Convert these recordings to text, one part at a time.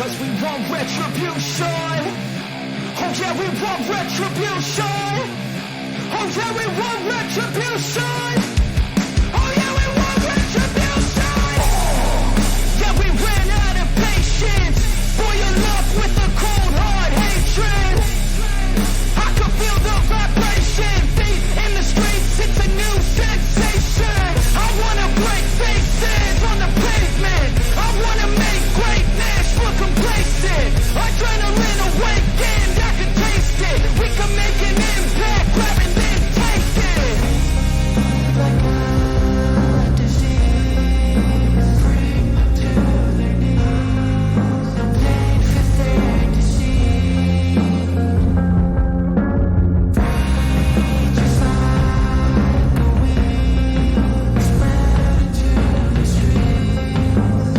Cause we want retribution. Oh yeah, we want retribution. Oh yeah, we want retribution. Oh yeah, we want retribution. Yeah, we ran out of patience. Boil up with a cold hard hatred. I can feel the vibration. Feet in the streets, it's a new sensation. I wanna break faces on the pavement. I wanna make greatness look complacent. Adrenaline awakened, I can taste it. We can make an impact, grab and then take it. Like a disease, bring them to their knees. Pain for their disease. Just like a weed, spread into the streets.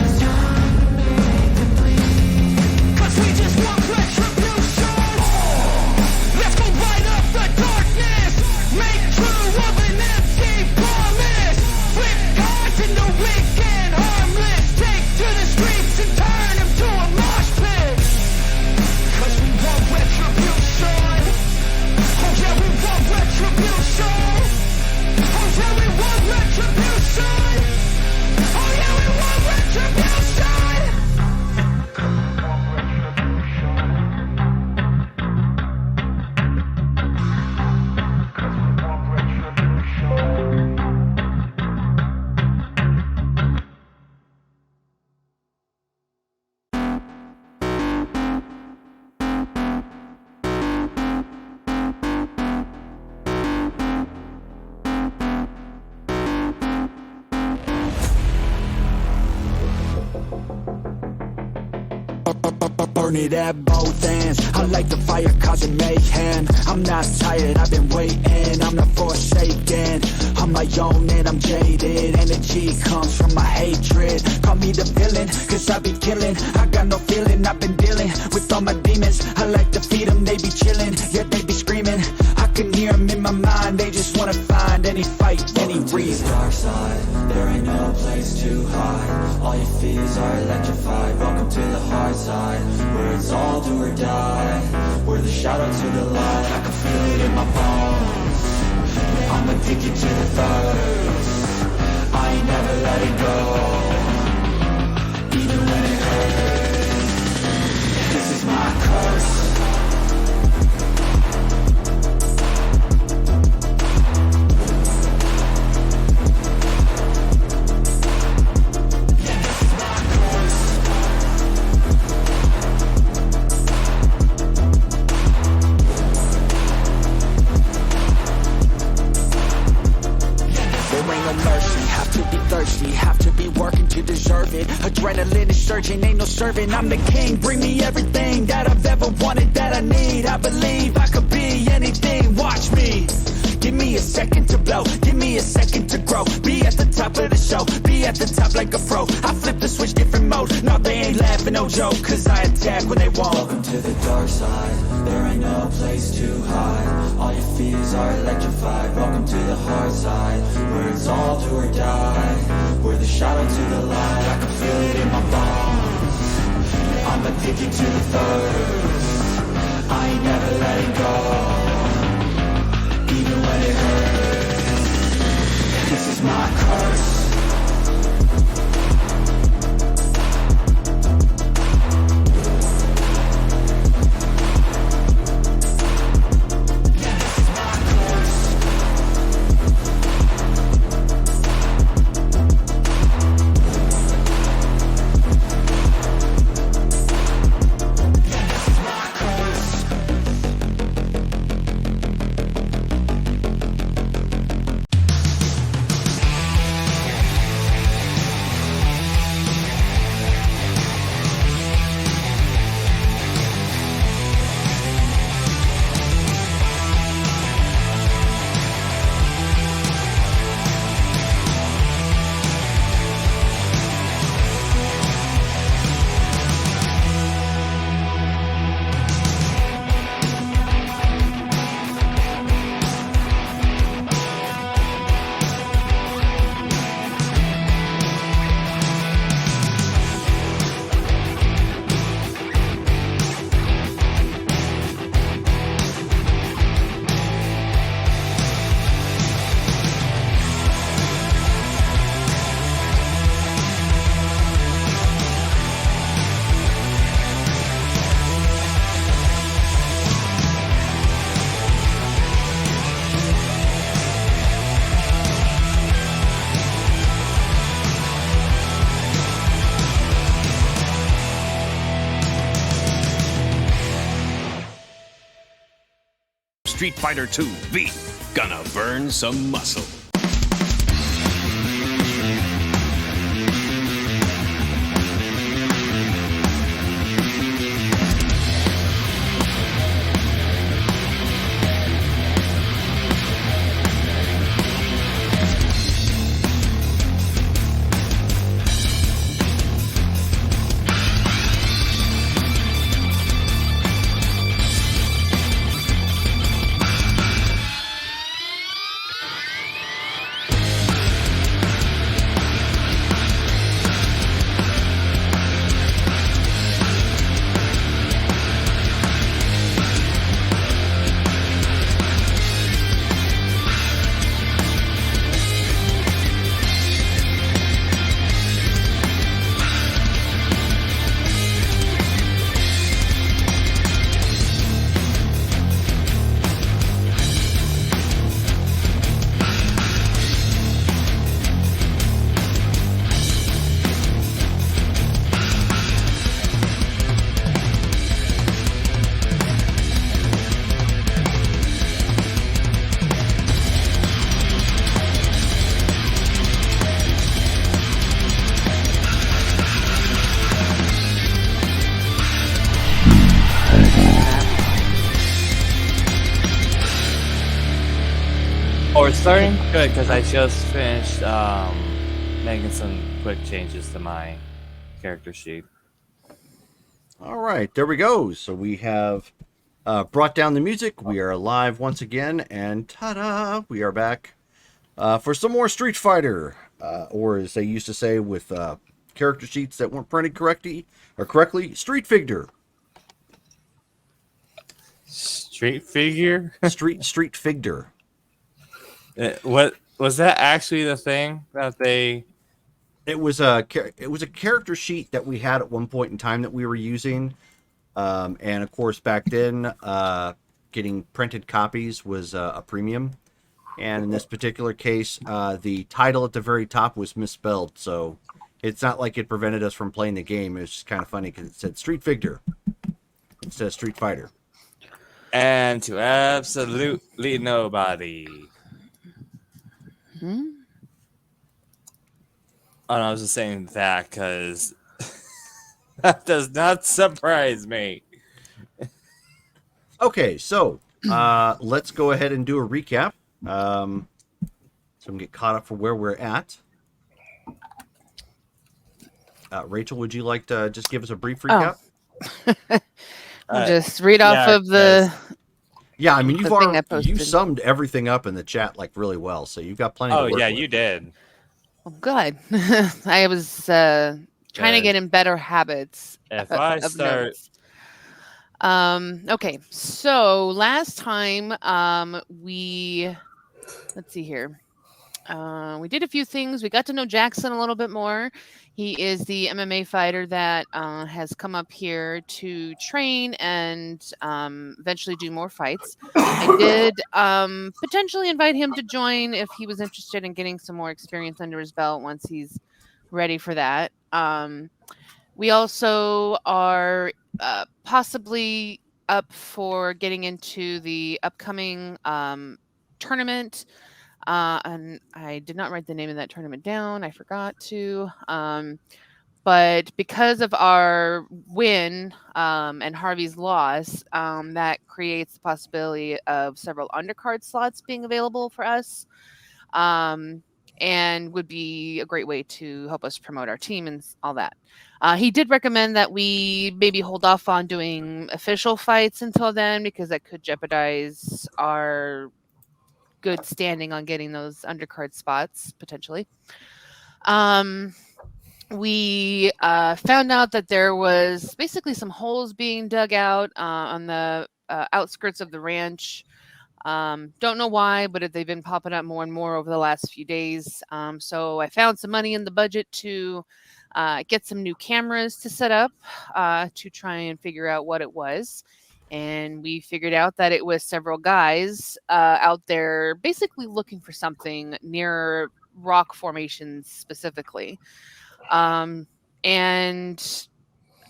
It's time to make them bleed. Cause we just want retribution. Let's go light up the darkness. Make true of an empty promise. Flip cards in the weak and harmless. Take to the streets and turn them to a mosh pit. Cause we want retribution. Oh yeah, we want retribution. Oh yeah, we want retribution. Oh yeah, we want retribution. Burn it at both ends. I like the fire causing mayhem. I'm not tired, I've been waiting. I'm not forsaken. I'm my own and I'm jaded. Energy comes from my hatred. Call me the villain, cause I be killing. I got no feeling, I've been dealing with all my demons. I like to feed them, they be chilling. Yeah, they be screaming. I can hear them in my mind. They just wanna find any fight, any reason. Dark side, there ain't no place to hide. All your fears are electrified. Welcome to the hard side, where it's all do or die. We're the shadow to the light. I can feel it in my bones. I'm addicted to the thirst. I ain't never letting go, even when it hurts. This is my curse. Have to be working to deserve it. Adrenaline is surging, ain't no serving. I'm the king, bring me everything that I've ever wanted, that I need. I believe I could be anything, watch me. Give me a second to blow, give me a second to grow. Be at the top of the show, be at the top like a pro. I flip the switch, different mode. No, they ain't laughing, no joke, cause I attack when they won't. Welcome to the dark side, there ain't no place to hide. All your fears are electrified. Welcome to the hard side, where it's all do or die. We're the shadow to the light. I can feel it in my bones. I'm addicted to the thirst. I ain't never letting go, even when it hurts. This is my curse. Street Fighter 2 V. Gonna burn some muscle. Oh, it's starting good because I just finished making some quick changes to my character sheet. All right, there we go. So we have brought down the music. We are live once again, and ta-da! We are back for some more Street Fighter, or as they used to say with character sheets that weren't printed correctly, Street Figure. Street figure? Street Figure. What was that actually the thing that they? It was a character sheet that we had at one point in time that we were using, and of course back then, getting printed copies was a premium. And in this particular case, the title at the very top was misspelled, so it's not like it prevented us from playing the game. It's just kind of funny because it said Street Figure instead of Street Fighter. And to absolutely nobody. Oh, no, I was just saying that because that does not surprise me. Okay, so let's go ahead and do a recap. So we can get caught up for where we're at. Rachel, would you like to just give us a brief recap? I'll just read off of the. Yeah, I mean the thing I posted. you summed everything up in the chat like really well, so you've got plenty. Oh to work yeah, with. you did. Oh, good. I was trying to get in better habits. If I of start, notes. Okay, so last time let's see here. We did a few things. We got to know Jackson a little bit more. He is the MMA fighter that has come up here to train and eventually do more fights. I did potentially invite him to join if he was interested in getting some more experience under his belt once he's ready for that. We also are possibly up for getting into the upcoming tournament. And I did not write the name of that tournament down. I forgot to. But because of our win and Harvey's loss, that creates the possibility of several undercard slots being available for us, and would be a great way to help us promote our team and all that. He did recommend that we maybe hold off on doing official fights until then because that could jeopardize our good standing on getting those undercard spots potentially. We found out that there was basically some holes being dug out on the outskirts of the ranch. Don't know why, but they've been popping up more and more over the last few days. So I found some money in the budget to get some new cameras to set up to try and figure out what it was. And we figured out that it was several guys out there basically looking for something near rock formations specifically. And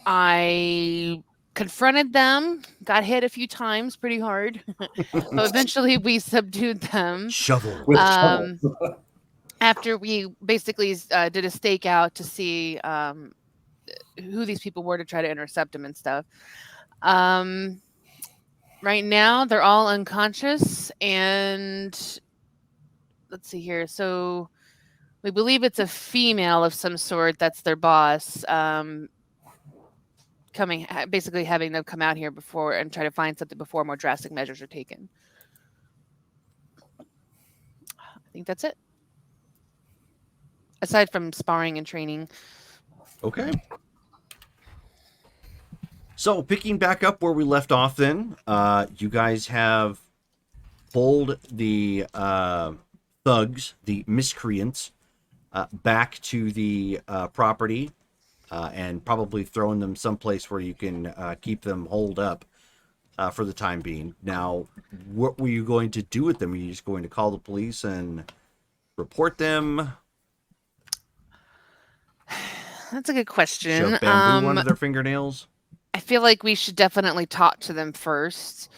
I confronted them, got hit a few times pretty hard, but eventually we subdued them. Shovel. With Um, shovels. After we basically did a stakeout to see who these people were to try to intercept them and stuff. Right now, they're all unconscious, and let's see here. So we believe it's a female of some sort. That's their boss. Basically having them come out here before and try to find something before more drastic measures are taken. I think that's it. Aside from sparring and training. Okay. So picking back up where we left off, then you guys have pulled the thugs, the miscreants, back to the property. And probably throwing them someplace where you can keep them holed up for the time being. Now, what were you going to do with them? Are you just going to call the police and report them? That's a good question. Shove bamboo under their fingernails? I feel like we should definitely talk to them first,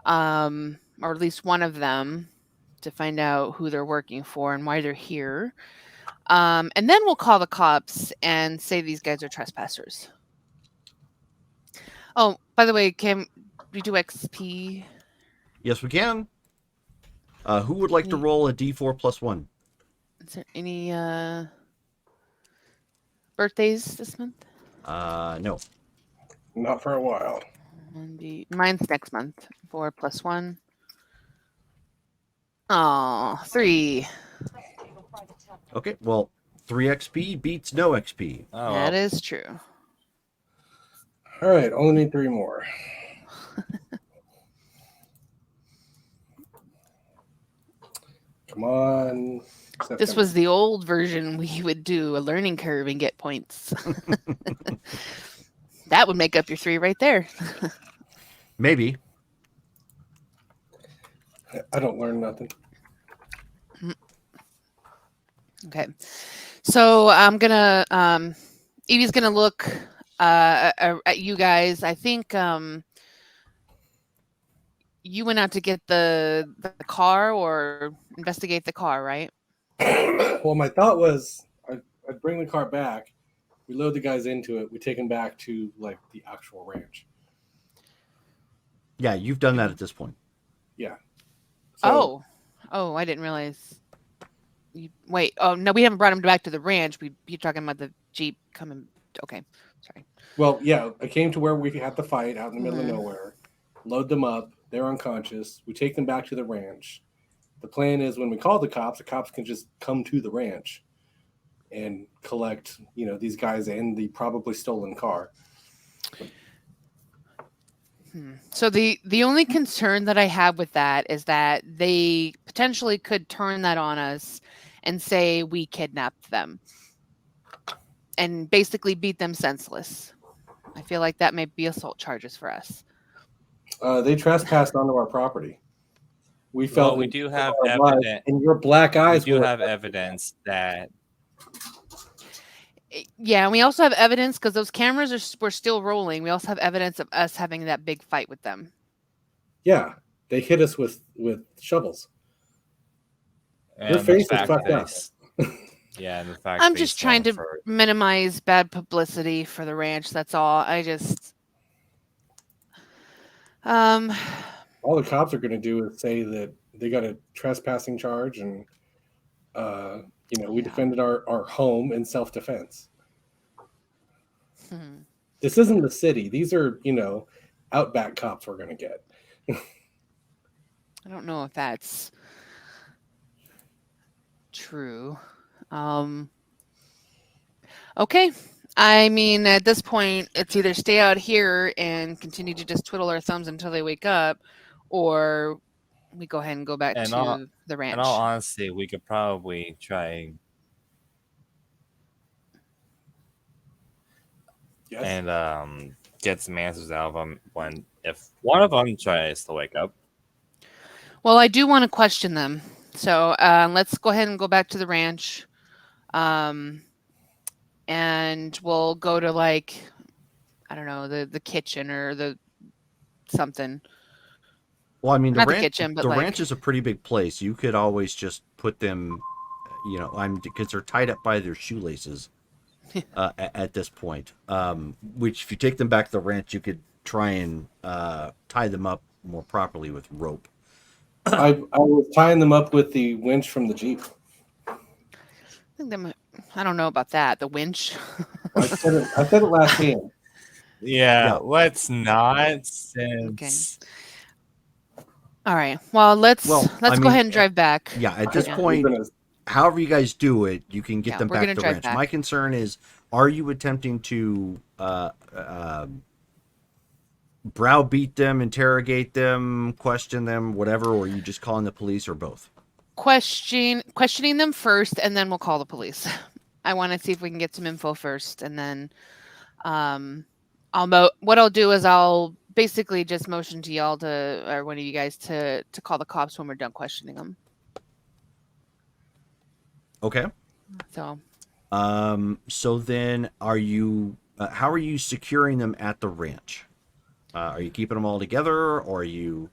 or at least one of them, to find out who they're working for and why they're here. And then we'll call the cops and say these guys are trespassers. Oh, by the way, can we do XP? Yes, we can. Who would like to roll a D4 plus 1? Is there any birthdays this month? No. Not for a while. Mine's next month. 4 plus 1. Oh, 3. Okay, well, 3 XP beats no XP. Oh, That is true. All right, only need 3 more. Come on. This was the old version. We would do a learning curve and get points. That would make up your 3 right there. Maybe. I don't learn nothing. Okay. So I'm gonna Evie's gonna look at you guys. I think you went out to get the car or investigate the car, right? Well, my thought was I'd bring the car back. We load the guys into it. We take them back to like the actual ranch. Yeah, you've done that at this point. Yeah. Oh, I didn't realize. Wait. Oh no, we haven't brought him back to the ranch. You're talking about the Jeep coming. Okay, sorry. Well, yeah, I came to where we had the fight out in the middle of nowhere. Load them up. They're unconscious. We take them back to the ranch. The plan is when we call the cops can just come to the ranch and collect, these guys and the probably stolen car. So the only concern that I have with that is that they potentially could turn that on us and say we kidnapped them and basically beat them senseless. I feel like that may be assault charges for us. They trespassed onto our property. We felt we do have evidence, evidence. and your black eyes. We do have evidence that. Yeah, and we also have evidence because those cameras were still rolling. We also have evidence of us having that big fight with them. Yeah, they hit us with shovels. And Your face is fucked up. Yeah, and the fact I'm just trying to minimize bad publicity for the ranch. That's all. I just, all the cops are going to do is say that they got a trespassing charge, and we defended our home in self-defense. This isn't the city. These are outback cops we're going to get. I don't know if that's true. Okay. I mean, at this point, it's either stay out here and continue to just twiddle our thumbs until they wake up, or we go ahead and go back to the ranch. In all honesty, we could probably try and get some answers out of them if one of them tries to wake up. Well, I do want to question them. So let's go ahead and go back to the ranch. And we'll go to I don't know, the kitchen or the something. Well, I mean, Not the kitchen, but the like ranch is a pretty big place. You could always just put them, because they're tied up by their shoelaces at this point. Which if you take them back to the ranch, you could try and tie them up more properly with rope. I was tying them up with the winch from the Jeep. I don't know about that. The winch. I said it last hand. Yeah, let's not since All right. Well, let's I go mean, ahead and drive back. Yeah, at this Yeah. point, We're gonna- however you guys do it, you can get Yeah, them we're back gonna to the drive ranch. back. My concern is, are you attempting to browbeat them, interrogate them, question them, whatever, or are you just calling the police, or both? Questioning them first, and then we'll call the police. I want to see if we can get some info first, and then what I'll do is I'll basically just motion to y'all or one of you guys to call the cops when we're done questioning them. Okay. So So then, are you? How are you securing them at the ranch? Are you keeping them all together, or are you?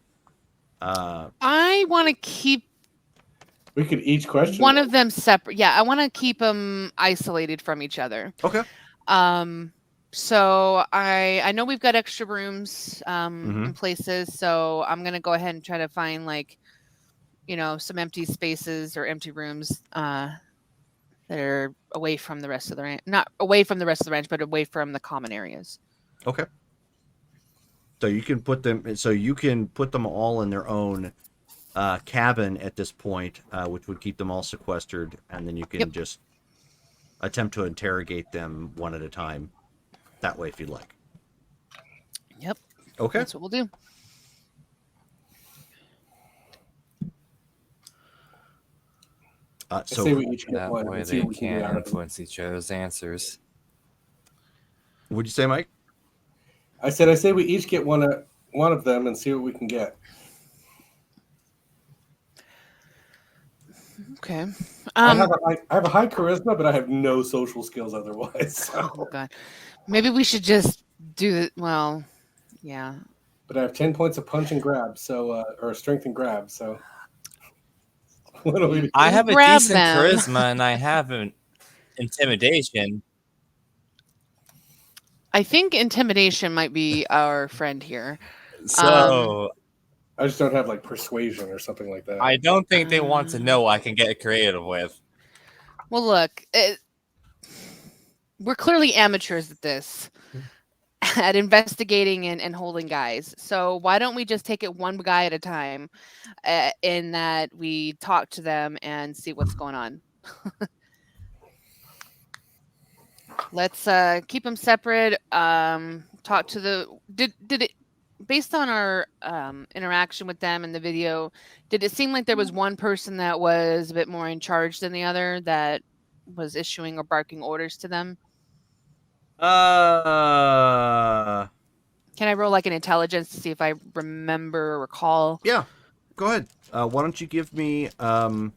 I want to keep We could each question one of them separate. Yeah, I want to keep them isolated from each other. Okay. So I know we've got extra rooms Mm-hmm. in places, so I'm gonna go ahead and try to find some empty spaces or empty rooms that are away from the rest of the ranch. Not away from the rest of the ranch, but away from the common areas. Okay. So you can put them all in their own cabin at this point, which would keep them all sequestered, and then you can just attempt to interrogate them one at a time. That way, if you'd like. Yep. Okay. That's what we'll do. I say we each get that one way and see they what we can can't get out of them. influence each other's answers. What'd you say, Mike? I say we each get one of them and see what we can get. Okay. I have a high charisma, but I have no social skills otherwise. So. Oh God. Maybe we should just do it. Well, yeah. But I have 10 points of punch and grab, so or strength and grab. So what do we do? I have a Grab decent them. charisma and I have an intimidation. I think intimidation might be our friend here. So I just don't have like persuasion or something like that. I don't think they want to know I can get creative with. Well, look, we're clearly amateurs at this, at investigating and holding guys. So why don't we just take it one guy at a time, in that we talk to them and see what's going on. Let's keep them separate. Talk to the did it based on our interaction with them in the video. Did it seem like there was one person that was a bit more in charge than the other that was issuing or barking orders to them? Can I roll like an intelligence to see if I remember or recall? Yeah, go ahead. Why don't you give me? Well,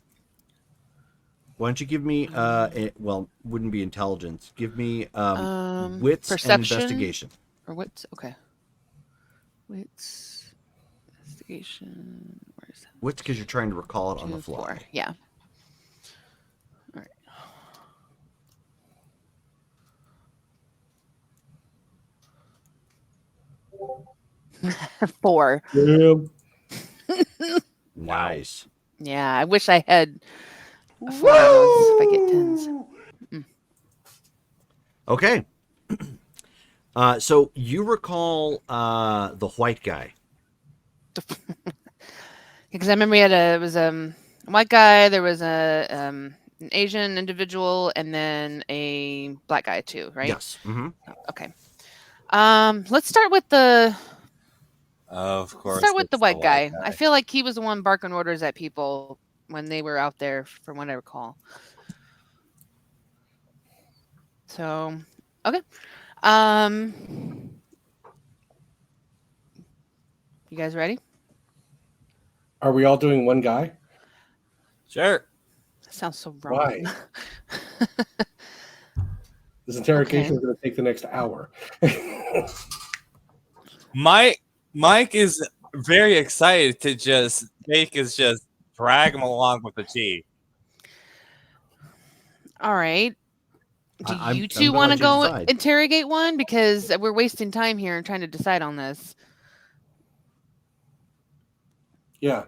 wouldn't be intelligence. Give me wits and perception? investigation. Or what's okay? Wits, investigation. Where is that? Wits, because you're trying to recall it on the 2, fly. 4. Yeah. All right. 4. Yeah. Nice. Yeah, I wish I had a 4 of those if I get 10s. Okay. So you recall the white guy. Because I remember it was a white guy, there was an Asian individual, and then a black guy too, right? Yes. Mm-hmm. Okay. Let's start with the Of course. start with it's the white guy. I feel like he was the one barking orders at people when they were out there, from what I recall. So, okay. You guys ready? Are we all doing one guy? Sure. That sounds so wrong. Why? This interrogation is going to take the next hour. Mike is very excited to just drag him along with the G. All right. Do I'm you gonna two want to let you go decide. interrogate one? Because we're wasting time here and trying to decide on this. Yeah.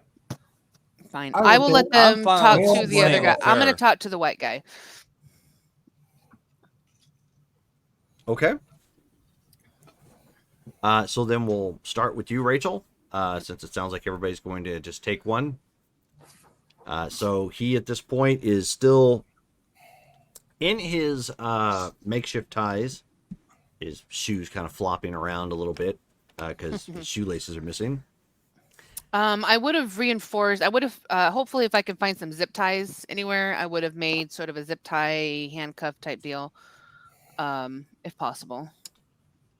Fine. I I will let I'm them fine talk with to the other playing guy. with I'm going her. to talk to the white guy. Okay. So then we'll start with you, Rachel, since it sounds like everybody's going to just take one. So he, at this point, is still in his makeshift ties. His shoes kind of flopping around a little bit because his shoelaces are missing. I would have reinforced. I would have, hopefully, if I could find some zip ties anywhere, I would have made sort of a zip tie handcuff type deal, if possible.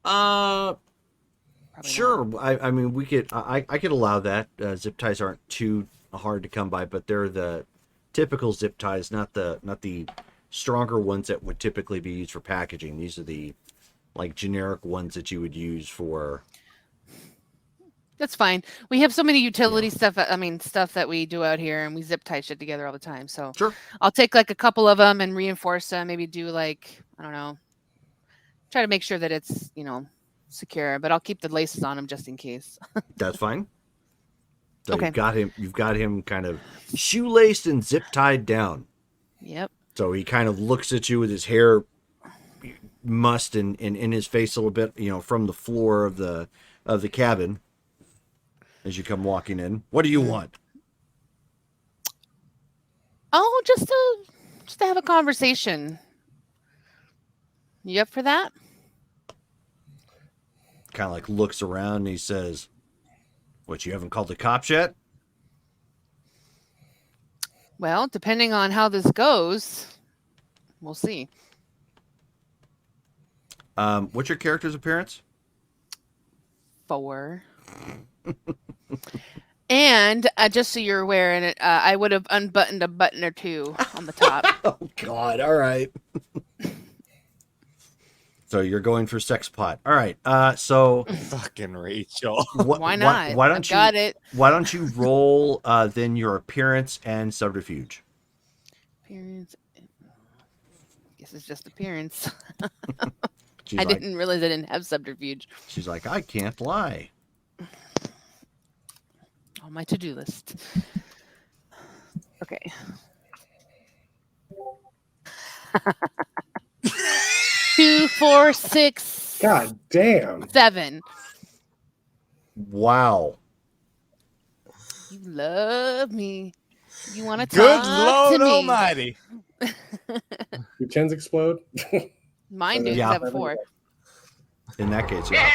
Probably sure. Not. I mean, we could. I could allow that. Zip ties aren't too hard to come by, but they're the typical zip ties, not the stronger ones that would typically be used for packaging. These are the like generic ones that you would use for. That's fine. We have so many utility stuff. I mean, stuff that we do out here, and we zip tie shit together all the time. So Sure. I'll take like a couple of them and reinforce them. Maybe do like, I don't know, try to make sure that it's, secure, but I'll keep the laces on them just in case. That's fine. So Okay. You've got him kind of shoelaced and zip tied down. Yep. So he kind of looks at you with his hair mussed and in his face a little bit, from the floor of the cabin as you come walking in. What do you want? Oh, just to have a conversation. You up for that? Kind of like looks around and he says, "What, you haven't called the cops yet?" Well, depending on how this goes, we'll see. What's your character's appearance? 4. And just so you're aware, and I would have unbuttoned a button or two on the top. Oh God! All right. So you're going for sex pot. All right. So Fucking Rachel. Why not? Why don't I've got it. Why don't you roll then your appearance and subterfuge? Appearance. Guess it's just appearance. She's I like, didn't realize I didn't have subterfuge She's like, I can't lie. on my to-do list. Okay. 2, 4, 6, God damn. 7. Wow. You love me. You want to Good talk Lord to me. Almighty. Your chins explode. Mine do, 'cause Yeah. I have a 4. In that case, yeah.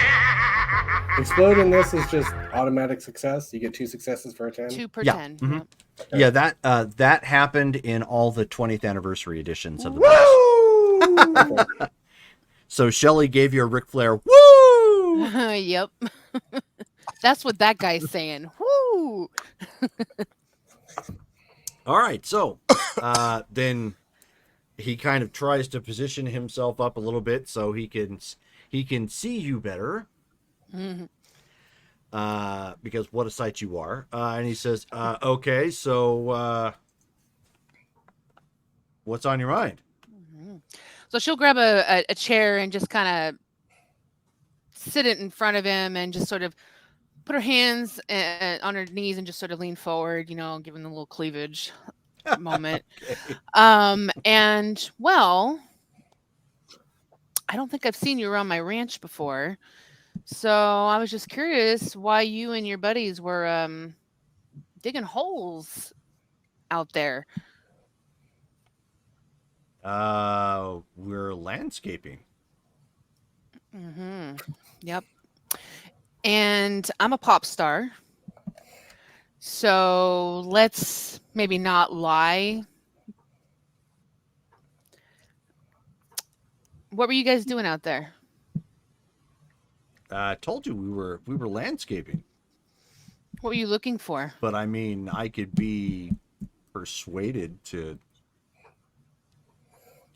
Explode in this is just automatic success. You get 2 successes for a 10. 2 per Yeah. 10. Mhm. Yep. Yeah, that happened in all the 20th anniversary editions of the books. Okay. So Shelley gave you a Ric Flair. Woo! Yep. That's what that guy's saying. Woo! All right, so then he kind of tries to position himself up a little bit so he can see you better. Mhm. Because what a sight you are. And he says, okay, so what's on your mind? So she'll grab a chair and just kind of sit it in front of him and just sort of put her hands on her knees and just sort of lean forward, giving the little cleavage moment. Okay. And well, I don't think I've seen you around my ranch before. So I was just curious why you and your buddies were digging holes out there. We're landscaping. Mm-hmm. Yep. And I'm a pop star. So let's maybe not lie. What were you guys doing out there? I told you we were landscaping. What were you looking for? But I mean, I could be persuaded to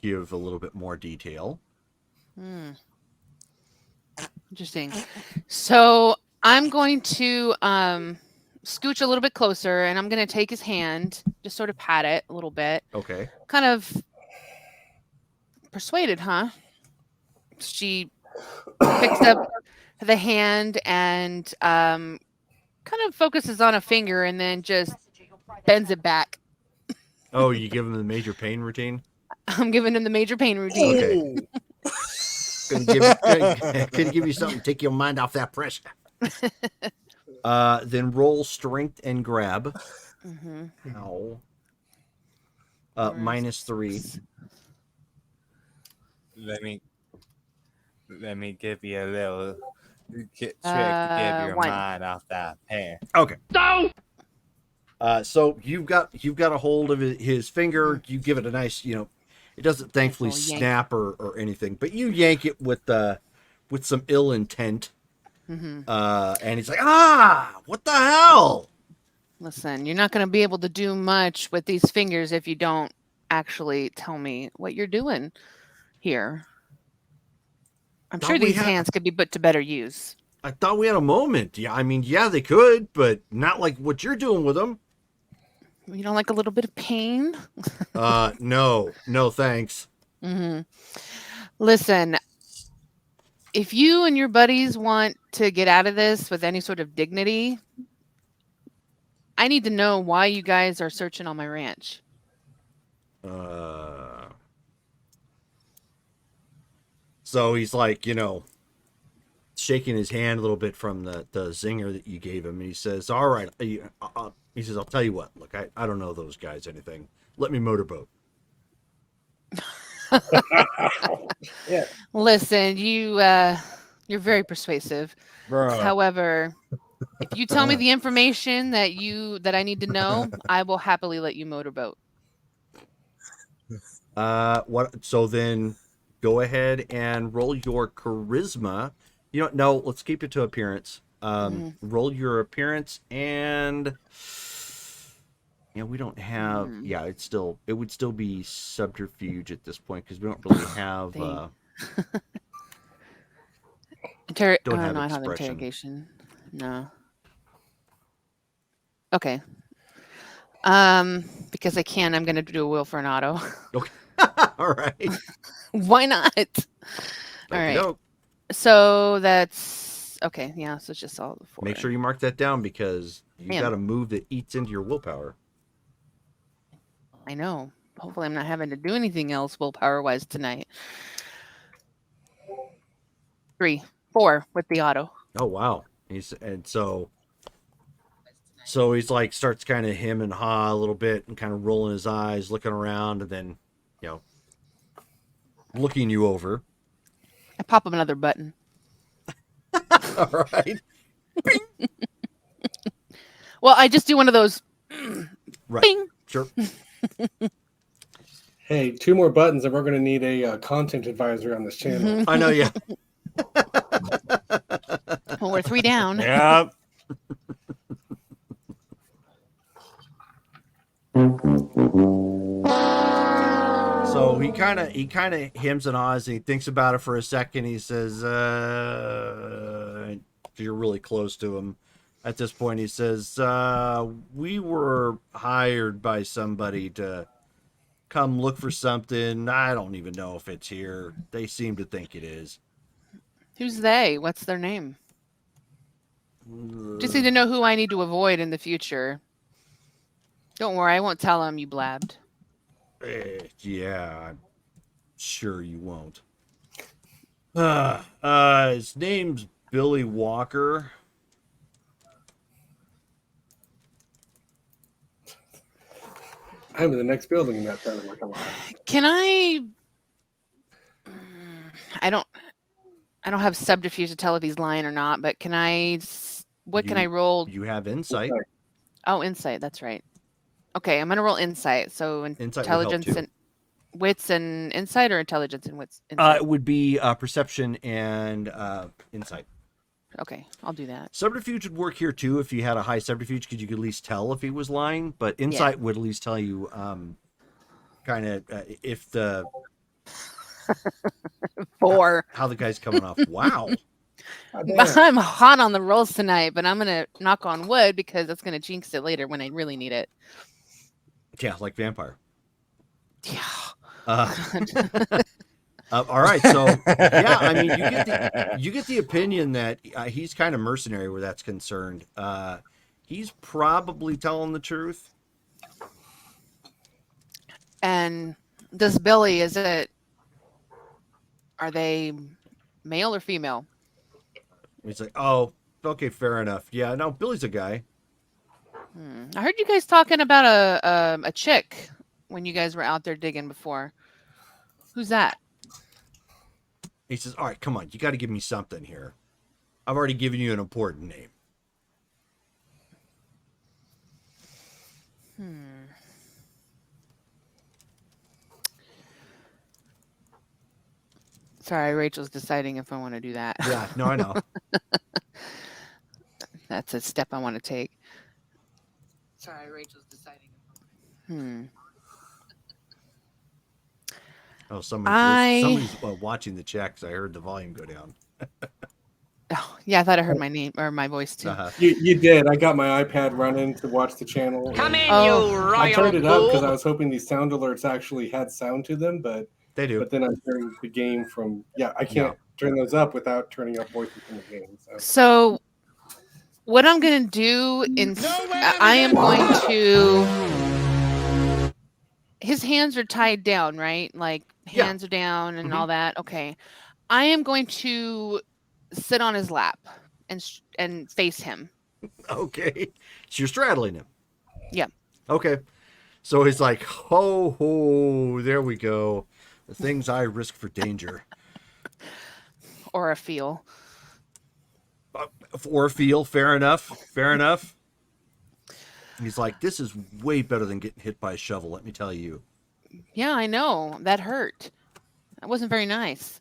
give a little bit more detail. Interesting. So I'm going to scooch a little bit closer, and I'm going to take his hand, just sort of pat it a little bit. Okay. Kind of persuaded, huh? She picks up the hand and kind of focuses on a finger and then just bends it back. Oh, you give him the major pain routine? I'm giving him the major pain routine. Okay. Couldn't give you something to take your mind off that pressure. Then roll strength and grab. Mm-hmm. Ow. -3. Let me give you a little trick to give your 1. mind off that pain. Okay. No. So you've got a hold of his finger. You give it a nice, it doesn't thankfully Nice little snap or anything, but you yank it with some ill intent. Mm-hmm. And he's like, what the hell? Listen, you're not going to be able to do much with these fingers if you don't actually tell me what you're doing here. I'm Thought sure we these had- hands could be put to better use. I thought we had a moment. Yeah, I mean, yeah, they could, but not like what you're doing with them. You don't like a little bit of pain? No, thanks. Mm-hmm. Listen, if you and your buddies want to get out of this with any sort of dignity, I need to know why you guys are searching on my ranch. So he's like, shaking his hand a little bit from the zinger that you gave him. And he says, all right. He says, I'll tell you what. Look, I don't know those guys anything. Let me motorboat. Yeah. Listen, you're very persuasive. Bro. However, if you tell me the information that I need to know, I will happily let you motorboat. What? So then go ahead and roll your charisma. No, let's keep it to appearance. Roll your appearance, and we don't have. Yeah, it would still be subterfuge at this point because we don't really have. Dang. Don't have no, I don't have expression. interrogation. No. Okay. Because I can, I'm going to do a will for an auto. Okay. All right. Why not? All right. Okey-doke. So that's okay. Yeah. So it's just all the 4. Make sure you mark that down because you Man. got a move that eats into your willpower. I know. Hopefully, I'm not having to do anything else willpower wise tonight. 3, 4 with the auto. Oh wow. So he's like starts kind of hem and haw a little bit and kind of rolling his eyes, looking around, and then looking you over. I pop him another button. All right. Well, I just do one of those. Right. Bing. Sure. Hey, 2 more buttons, and we're going to need a content advisor on this channel. I know. Yeah. Well, we're 3 down. Yep. So he kind of hems and haws, and he thinks about it for a second. He says, "You're really close to him." At this point, he says, "We were hired by somebody to come look for something. I don't even know if it's here. They seem to think it is." Who's they? What's their name? Just need to know who I need to avoid in the future. Don't worry, I won't tell them you blabbed. Yeah, I'm sure you won't. His name's Billy Walker. I'm in the next building, and that sounded like a lie. Can I? I don't have subterfuge to tell if he's lying or not. But can I? What can I roll? You have insight. Okay. Oh, insight. That's right. Okay, I'm gonna roll insight. So Insight would help, intelligence too. and wits and insight, or intelligence and wits. Insight? It would be perception and insight. Okay, I'll do that. Subterfuge would work here too if you had a high subterfuge, because you could at least tell if he was lying. But insight would at least tell you, kind of if the 4. how the guy's coming off. Wow. God damn. I'm hot on the rolls tonight, but I'm gonna knock on wood because that's gonna jinx it later when I really need it. Yeah, like vampire. Yeah. Uh, all right, so yeah, I mean, you get the opinion that he's kind of mercenary where that's concerned. He's probably telling the truth. And this Billy, are they male or female? He's like, oh, okay, fair enough. Yeah, no, Billy's a guy. I heard you guys talking about a chick when you guys were out there digging before. Who's that? He says, all right, come on, you got to give me something here. I've already given you an important name. Sorry, Rachel's deciding if I want to do that. Yeah, no, I know. That's a step I want to take. Sorry, Rachel's deciding. Oh, somebody's watching the chat because I heard the volume go down. Oh, yeah, I thought I heard my name or my voice too. Uh-huh. You did. I got my iPad running to watch the channel. Come in, Oh. you I royal turned it up because I boob. was hoping these sound alerts actually had sound to them, but They do. then I turned the game from I can't turn those up without turning up voices from the game. So what I'm going to do I am going to his hands are tied down, right? Like hands are down and all that. Okay. I am going to sit on his lap and face him. Okay. So you're straddling him. Yeah. Okay. So he's like, ho, ho, there we go. The things I risk for danger. Or a feel. Or feel, fair enough. Fair enough. He's like, this is way better than getting hit by a shovel, let me tell you. Yeah, I know. That hurt. That wasn't very nice.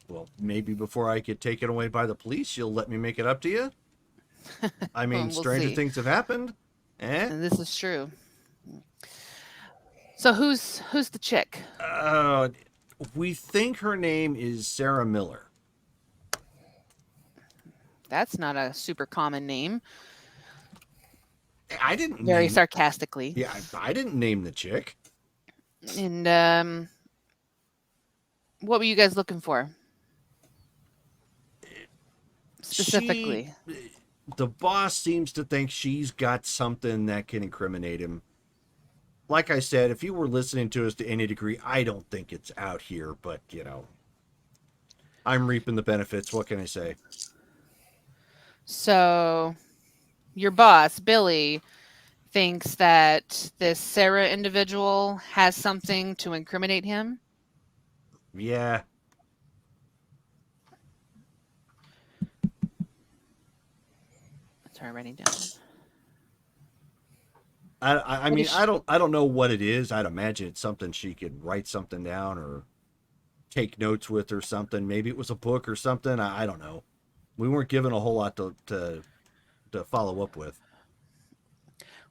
Well, maybe before I get taken away by the police, you'll let me make it up to you? I mean, Well, we'll stranger see. things have happened. And this is true. So who's the chick? We think her name is Sarah Miller. That's not a super common name. I didn't Very name, sarcastically. Yeah, I didn't name the chick. And what were you guys looking for? Specifically. The boss seems to think she's got something that can incriminate him. Like I said, if you were listening to us to any degree, I don't think it's out here, but, you know, I'm reaping the benefits. What can I say? So your boss, Billy, thinks that this Sarah individual has something to incriminate him. Yeah. Sorry, writing down. I mean, I don't know what it is. I'd imagine it's something she could write something down or take notes with or something. Maybe it was a book or something. I don't know. We weren't given a whole lot to follow up with.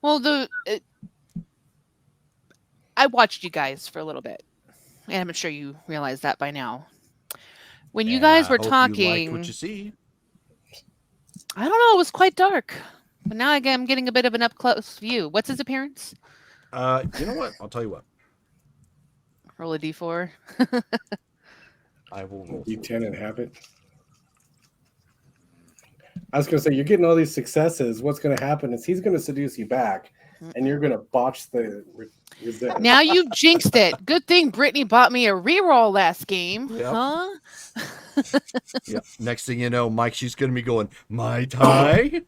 Well, I watched you guys for a little bit, and I'm sure you realize that by now. When you guys were I hope talking, you liked what you see. I don't know, it was quite dark, but now I'm getting a bit of an up close view. What's his appearance? You know what? I'll tell you what. Roll a d4. I will roll. D10 and have it. I was going to say, you're getting all these successes. What's going to happen is he's going to seduce you back, and you're going to botch the resist. Now you jinxed it. Good thing Brittany bought me a reroll last game, Yep. huh? Yeah. Next thing you know, Mike, she's going to be going, Mai Tai?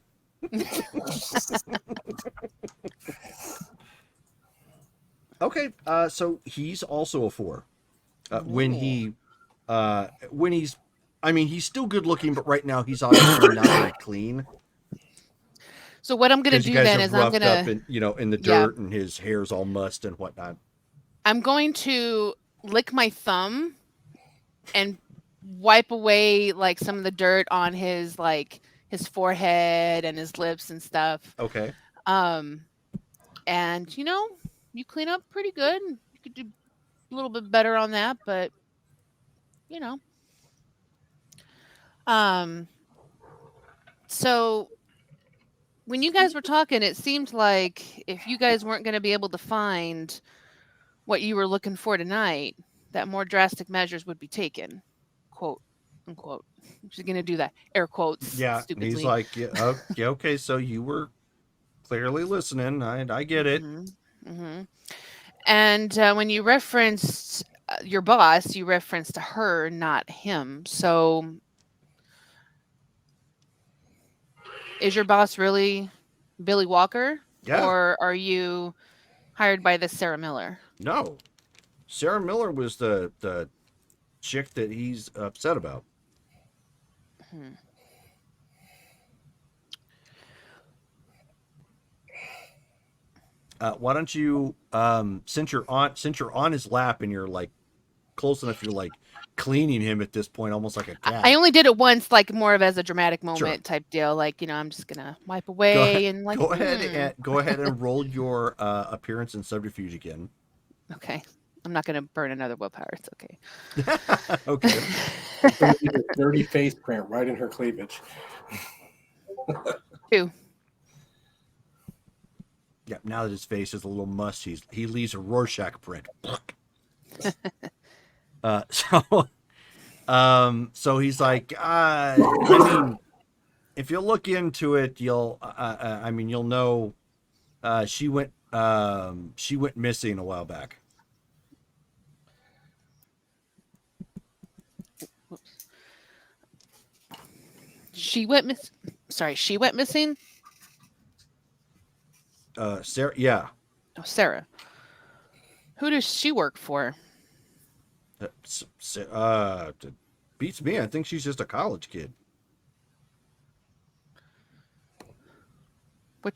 Okay. So he's also a 4. When he's, I mean, he's still good looking, but right now he's obviously not very clean. So what I'm gonna 'Cause do you guys then have is I'm roughed gonna up in the dirt, and his hair's all mussed and whatnot. I'm going to lick my thumb and wipe away like some of the dirt on his forehead and his lips and stuff. Okay. And you clean up pretty good. You could do a little bit better on that, but So when you guys were talking, it seemed like if you guys weren't going to be able to find what you were looking for tonight, that more drastic measures would be taken, quote unquote. She's going to do that, air quotes. Yeah, stupidly. he's like, yeah, okay, so you were clearly listening. I get it. Mm-hmm. And when you referenced your boss, you referenced her, not him. So is your boss really Billy Walker? Yeah. Or are you hired by this Sarah Miller? No, Sarah Miller was the chick that he's upset about. Why don't you, since you're on his lap and you're like close enough, you're like cleaning him at this point, almost like a cat. I only did it once, like more of as a dramatic moment type deal. Like, I'm just gonna wipe away and like go ahead and roll your appearance and subterfuge again. Okay. I'm not gonna burn another willpower. It's okay. Okay. Dirty face print right in her cleavage. 2. Yeah, now that his face is a little musty, he leaves a Rorschach print. So he's like, I mean, if you look into it, you'll know, she went missing a while back. She went missing? Sarah, yeah. Oh, Sarah. Who does she work for? Beats me. I think she's just a college kid. Do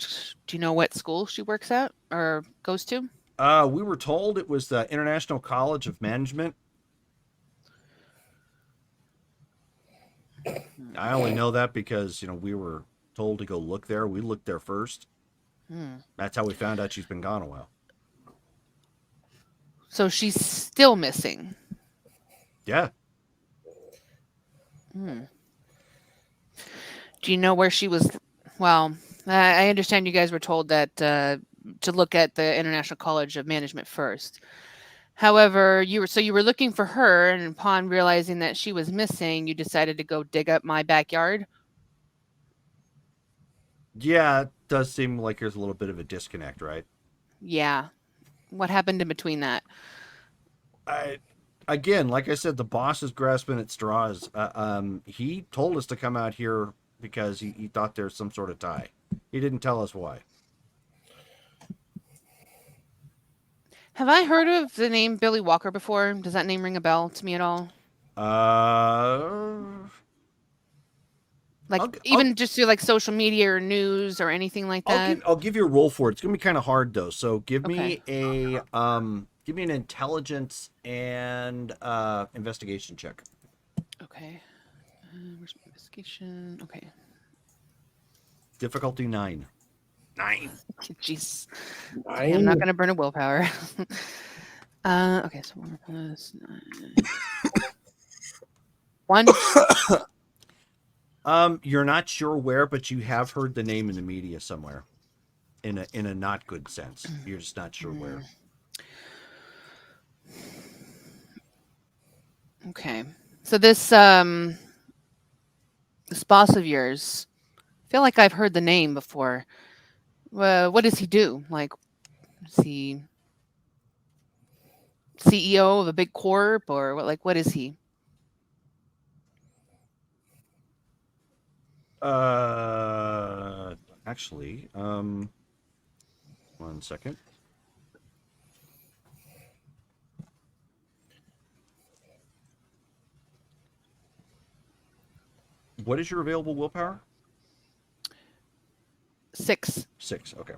you know what school she works at or goes to? We were told it was the International College of Management. I only know that because, we were told to go look there. We looked there first. That's how we found out she's been gone a while. So she's still missing. Yeah. Do you know where she was? Well, I understand you guys were told that to look at the International College of Management first. However, you were looking for her, and upon realizing that she was missing, you decided to go dig up my backyard. Yeah, it does seem like there's a little bit of a disconnect, right? Yeah. What happened in between that? Again, like I said, the boss is grasping at straws. He told us to come out here because he thought there's some sort of tie. He didn't tell us why. Have I heard of the name Billy Walker before? Does that name ring a bell to me at all? Just through like social media or news or anything like that? I'll give you a roll for it. It's gonna be kind of hard though. So give me an intelligence and investigation check. Okay. Where's my investigation? Okay. Difficulty 9. 9. Jeez. 9? I'm not gonna burn a willpower. Okay, so 1 plus 9. 1. You're not sure where, but you have heard the name in the media somewhere. In a not good sense. You're just not sure where. Okay. So this boss of yours, I feel like I've heard the name before. What does he do? Like, is he CEO of a big corp or what? Like, what is he? Actually, 1 second. What is your available willpower? 6. 6, okay.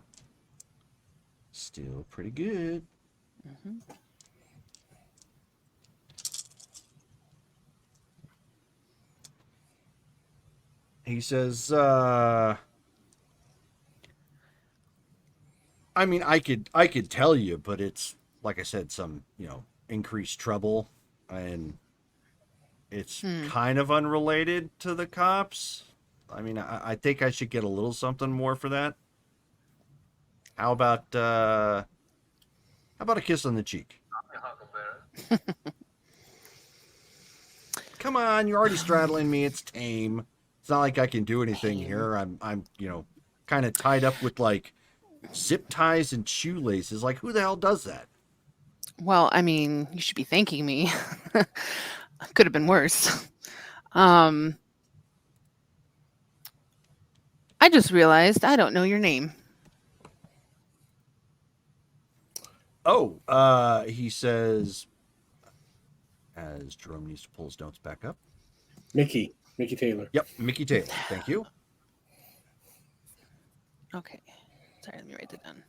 Still pretty good. Mm-hmm. He says, I mean, I could tell you, but it's, like I said, some, increased trouble, and It's kind of unrelated to the cops. I mean, I think I should get a little something more for that. How about a kiss on the cheek? Come on, you're already straddling me. It's tame. It's not like I can do anything here. I'm kind of tied up with like zip ties and shoelaces. Like, who the hell does that? Well, I mean, you should be thanking me. Could have been worse. I just realized I don't know your name. Oh, he says, as Jerome needs to pull his notes back up. Mickey Taylor. Yep, Mickey Taylor. Thank you. Okay. Sorry, let me write that down.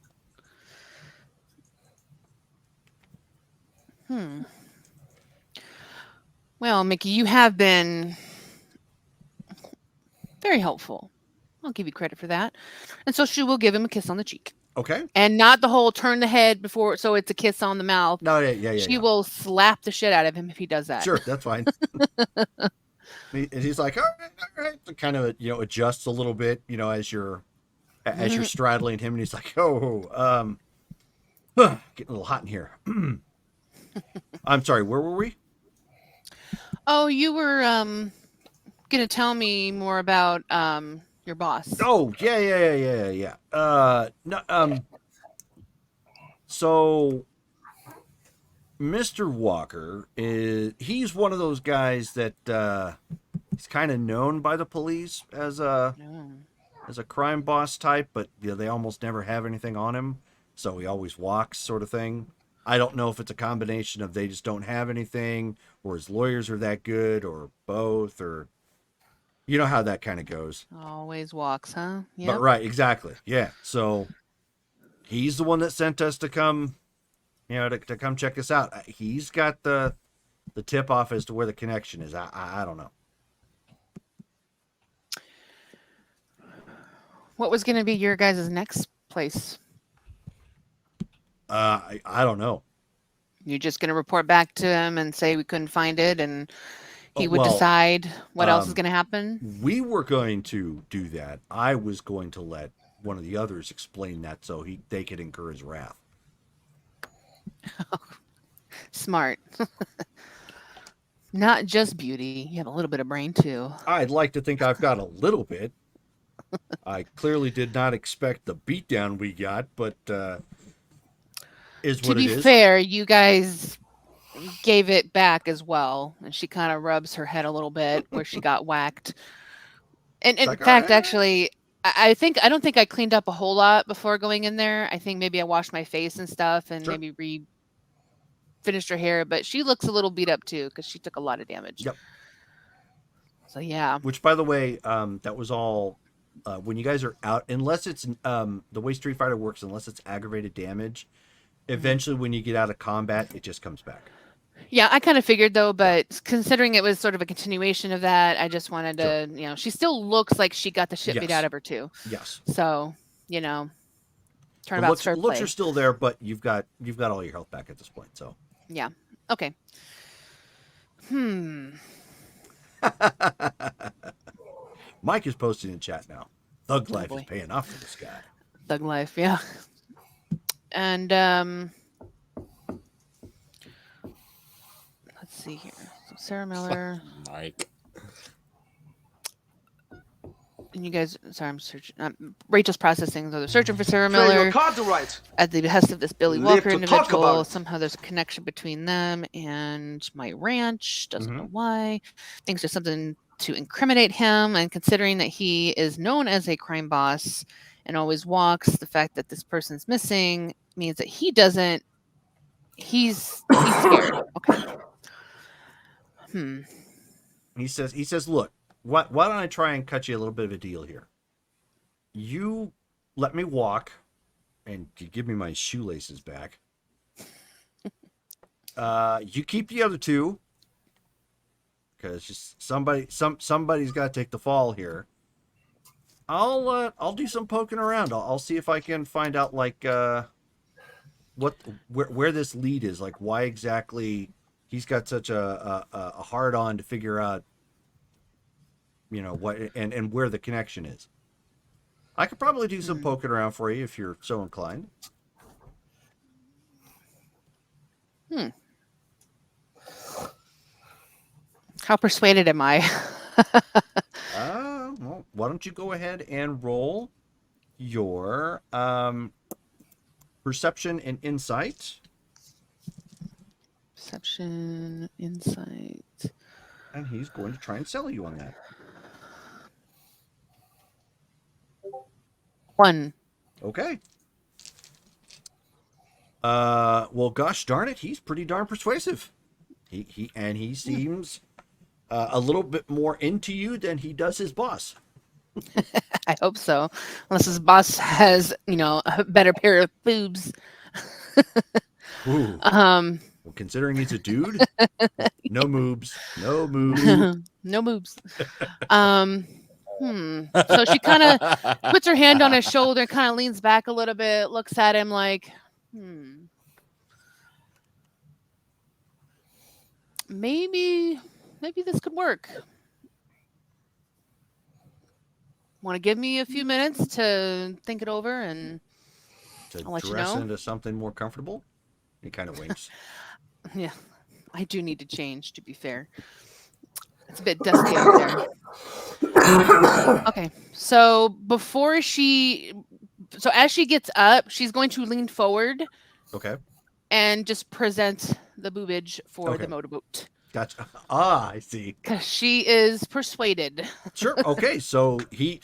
Well, Mickey, you have been very helpful. I'll give you credit for that. And so she will give him a kiss on the cheek. Okay. And not the whole turn the head before, so it's a kiss on the mouth. No, yeah. She will slap the shit out of him if he does that. Sure, that's fine. And he's like, all right. Kind of, adjusts a little bit, as you're straddling him, and he's like, getting a little hot in here. I'm sorry, where were we? Oh, you were gonna tell me more about your boss. Oh, yeah. No, so Mr. Walker he's one of those guys that he's kind of known by the police as a crime boss type, but they almost never have anything on him, so he always walks, sort of thing. I don't know if it's a combination of they just don't have anything, or his lawyers are that good, or both, or you know how that kind of goes. Always walks, huh? Yeah. But right, exactly. Yeah. So he's the one that sent us to come, to come check us out. He's got the tip off as to where the connection is. I don't know. What was going to be your guys' next place? I don't know. You're just going to report back to him and say we couldn't find it, and he would Well, decide what else is going to happen? We were going to do that. I was going to let one of the others explain that so they could incur his wrath. Smart. Not just beauty. You have a little bit of brain, too. I'd like to think I've got a little bit. I clearly did not expect the beatdown we got, but is what it is. To be fair, you guys gave it back as well, and she kind of rubs her head a little bit where she got whacked. And in fact, actually, I don't think I cleaned up a whole lot before going in there. I think maybe I washed my face and stuff, and maybe finished her hair, but she looks a little beat up too because she took a lot of damage. Yep. So yeah. Which, by the way, that was all when you guys are out. Unless it's the way Street Fighter works, unless it's aggravated damage, eventually when you get out of combat, it just comes back. Yeah, I kind of figured though, but considering it was sort of a continuation of that, I just wanted to, she still looks like she got the shit beat out of her too. Yes. So, turnabout's fair play. Looks are still there, but you've got all your health back at this point. So. Yeah. Okay. Mike is posting in chat now. Thug life is paying off for this guy. Thug life, yeah. And let's see here. So Sarah Miller. Mike. And you guys, sorry, I'm searching. Rachel's processing, so they're searching for Sarah Miller at the behest of this Billy Walker individual. Somehow there's a connection between them and my ranch. Doesn't know why. Thinks there's something to incriminate him, and considering that he is known as a crime boss and always walks, the fact that this person's missing means that he doesn't. He's scared. Okay. He says, look. Why don't I try and cut you a little bit of a deal here? You let me walk, and you give me my shoelaces back. You keep the other two, because just somebody's got to take the fall here. I'll do some poking around. I'll see if I can find out where this lead is, like why exactly he's got such a hard on to figure out, what and where the connection is. I could probably do some poking around for you if you're so inclined. How persuaded am I? Well, why don't you go ahead and roll your perception and insight. Perception, insight. And he's going to try and sell you on that. 1. Okay. Well, gosh darn it, he's pretty darn persuasive. He seems a little bit more into you than he does his boss. I hope so. Unless his boss has, a better pair of boobs. Ooh. Well, considering he's a dude, no moobs, no moobs. No boobs. So she kind of puts her hand on his shoulder, kind of leans back a little bit, looks at him like, maybe this could work. Want to give me a few minutes to think it over and To I'll let you dress know. into something more comfortable. He kind of winks. Yeah, I do need to change, to be fair. It's a bit dusty out there. Okay, so as she gets up, she's going to lean forward Okay. and just present the boobage for Okay. the motorboat. Gotcha. I see. Because she is persuaded. Sure. Okay. So he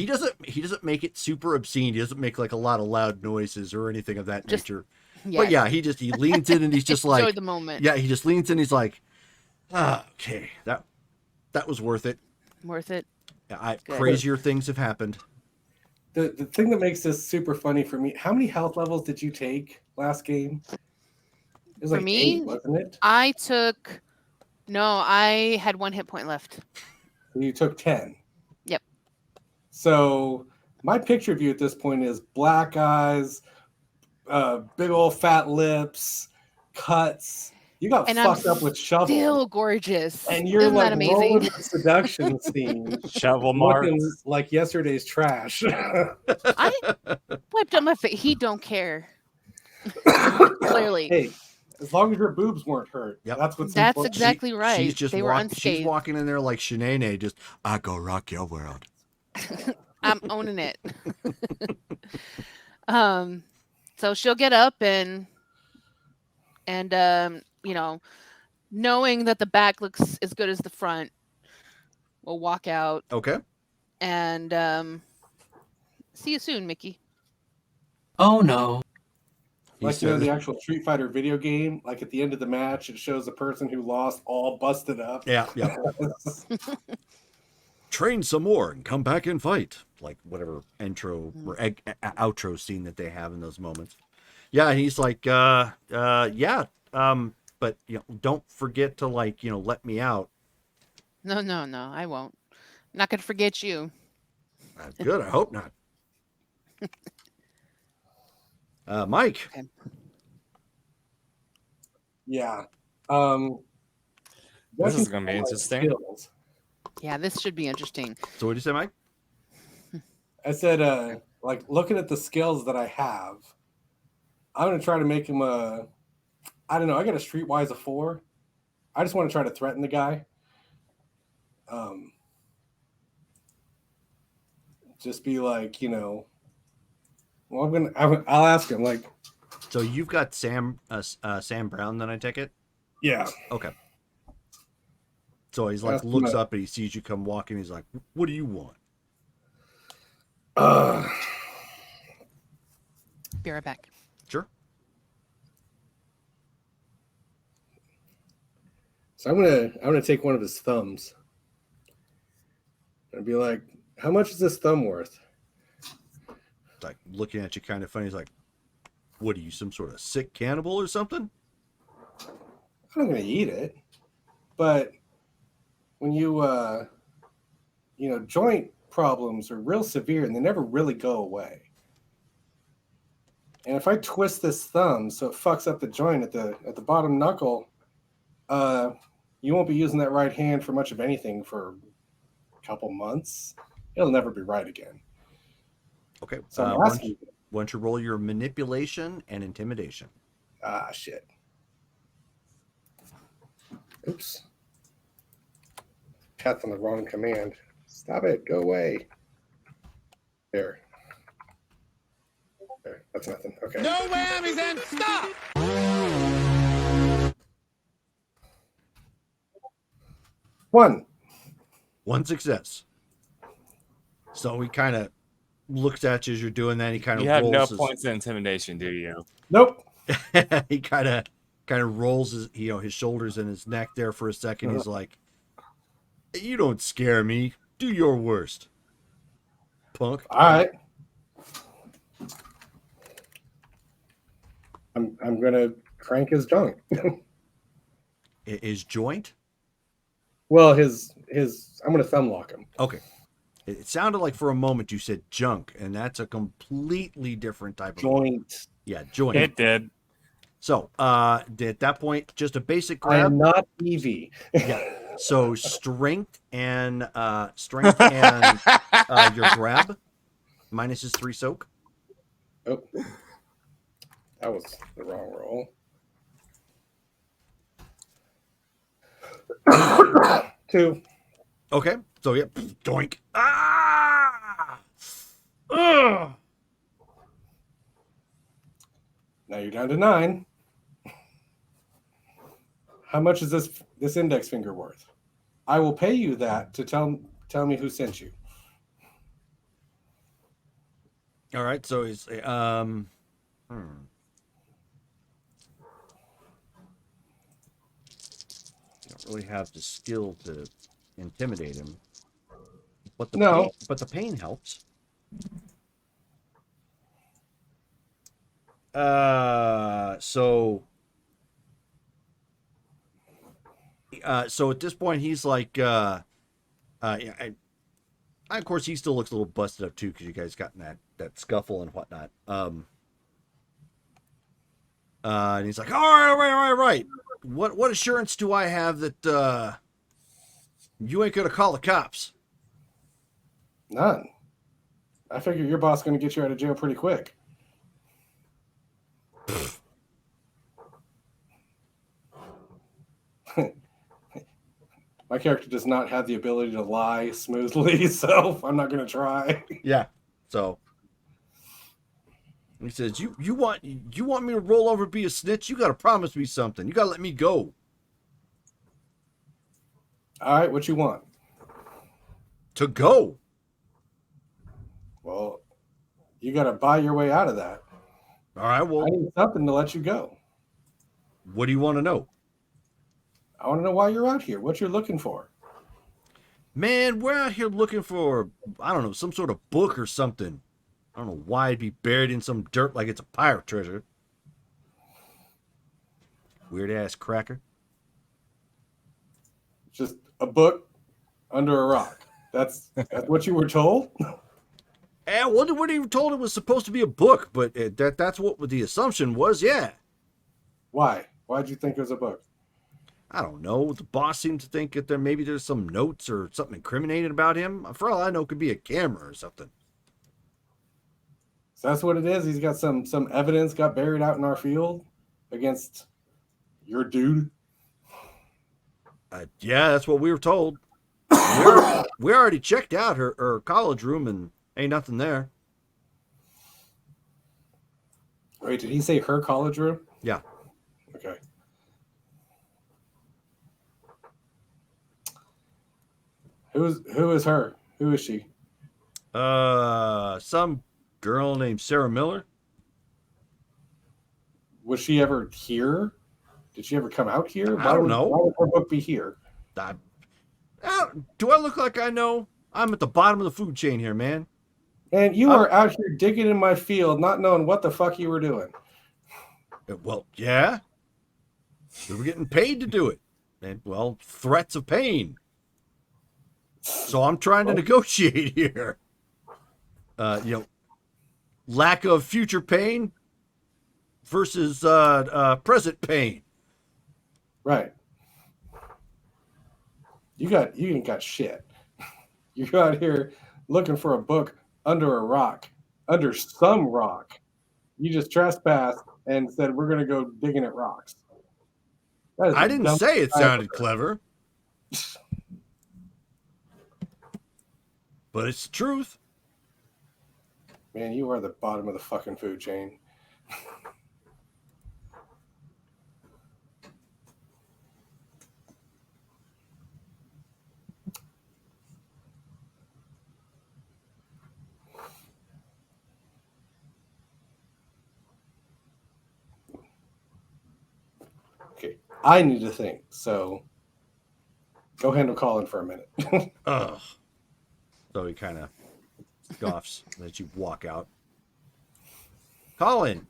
doesn't make it super obscene. He doesn't make like a lot of loud noises or anything of that Just- nature. Yeah, But yeah, he leans in and he's just enjoy like, the moment. yeah, he just leans in. He's like, okay, that was worth it. Worth it. Good. Crazier things have happened. The thing that makes this super funny for me, how many health levels did you take last game? It was For like me? 8, wasn't it? I had 1 hit point left. You took 10. Yep. So my picture of you at this point is black eyes, big old fat lips, cuts. You got And fucked I'm up with shovel. Still gorgeous. And you're Isn't like that amazing? rolling the seduction scene, Shovel marks. looking like yesterday's trash. I wiped up my face. He don't care. Clearly. Hey, as long as your boobs weren't hurt, Yep. that's what's That's important. exactly right. She's just They were she's unscathed. walking in there like Shanae, just I go rock your world. I'm owning it. So she'll get up and knowing that the back looks as good as the front, we'll walk out Okay. and see you soon, Mickey. Oh no. He Like says, the actual Street Fighter video game, like at the end of the match, it shows the person who lost all busted up. yeah. Train some more and come back and fight. Like whatever intro or outro scene that they have in those moments. Yeah, and he's like, but don't forget to let me out. No, I won't. I'm not gonna forget you. Good, I hope not. Mike. Okay. Yeah. This is gonna be interesting. Skills. Yeah, this should be interesting. So what did you say, Mike? I said, looking at the skills that I have, I'm gonna try to make him I don't know. I got a streetwise of 4. I just want to try to threaten the guy. Just be like, well, I'll ask him like, So you've got Sam Brown, then I take it. yeah. Okay. So he's like Ask him looks that. up and he sees you come walking. He's like, "What do you want?" Be right back. Sure. So I'm gonna take one of his thumbs and be like, how much is this thumb worth? Like looking at you kind of funny. He's like, "What are you, some sort of sick cannibal or something?" I'm not gonna eat it, but when you joint problems are real severe and they never really go away. And if I twist this thumb so it fucks up the joint at the bottom knuckle, You won't be using that right hand for much of anything for a couple months. It'll never be right again. Okay. So I'm why asking you. don't you roll your manipulation and intimidation? Ah, shit. Oops. Tapped on the wrong command. Stop it. Go away. There. There. That's nothing. Okay. No whammies and stop! One. One success. So he kind of looks at you as you're doing that. He kind of You have rolls no his, points of intimidation, do you? Nope. he kind of rolls his his shoulders and his neck there for a second. He's like, "You don't scare me. Do your worst, punk." All right. I'm gonna crank his junk. His joint. Well, his I'm gonna thumb lock him. Okay. It sounded like for a moment you said junk, and that's a completely different type of Joint. Yeah, joint. It did. So, at that point, just a basic I grab. am not Evie. Yeah. So strength and your grab minus his 3 soak. Oh, that was the wrong roll. 2. Okay. So yeah, doink. Ah! Ugh! Now you're down to 9. How much is this index finger worth? I will pay you that to tell me who sent you. All right. So he's You don't really have the skill to intimidate him, but the pain helps. So at this point he's like, of course he still looks a little busted up too because you guys got in that scuffle and whatnot. And he's like, all right. What assurance do I have that you ain't gonna call the cops? None. I figure your boss is going to get you out of jail pretty quick. My character does not have the ability to lie smoothly, so I'm not going to try. Yeah. So he says, "You want me to roll over and be a snitch? You got to promise me something. You got to let me go." All right, what you want? To go. Well, you got to buy your way out of that. All right. Well, I need something to let you go. What do you want to know? I want to know why you're out here. What you're looking for. Man, we're out here looking for, I don't know, some sort of book or something. I don't know why it'd be buried in some dirt like it's a pirate treasure. Weird ass cracker. Just a book under a rock. That's what you were told? I wonder what he told it was supposed to be a book, but that's what the assumption was, yeah. Why? Why'd you think it was a book? I don't know. The boss seemed to think that maybe there's some notes or something incriminating about him. For all I know, it could be a camera or something. So that's what it is? He's got some evidence got buried out in our field against your dude? Yeah, that's what we were told. We already checked out her college room and ain't nothing there. Wait, did he say her college room? Yeah. Okay. Who is her? Who is she? Some girl named Sarah Miller. Was she ever here? Did she ever come out here? I don't know. Why would her book be here? Do I look like I know? I'm at the bottom of the food chain here, man. And you are out here digging in my field, not knowing what the fuck you were doing. Well, yeah. We were getting paid to do it. And, well, threats of pain. So I'm trying to negotiate here. Lack of future pain versus present pain. Right. You ain't got shit. You're out here looking for a book under a rock, under some rock. You just trespassed and said we're gonna go digging at rocks. That is I the didn't dumbest say it thing I've sounded ever clever, but it's the truth. heard. Man, you are the bottom of the fucking food chain. Okay, I need to think. So go handle Colin for a minute. Ugh. So he kind of scoffs as you walk out. Colin,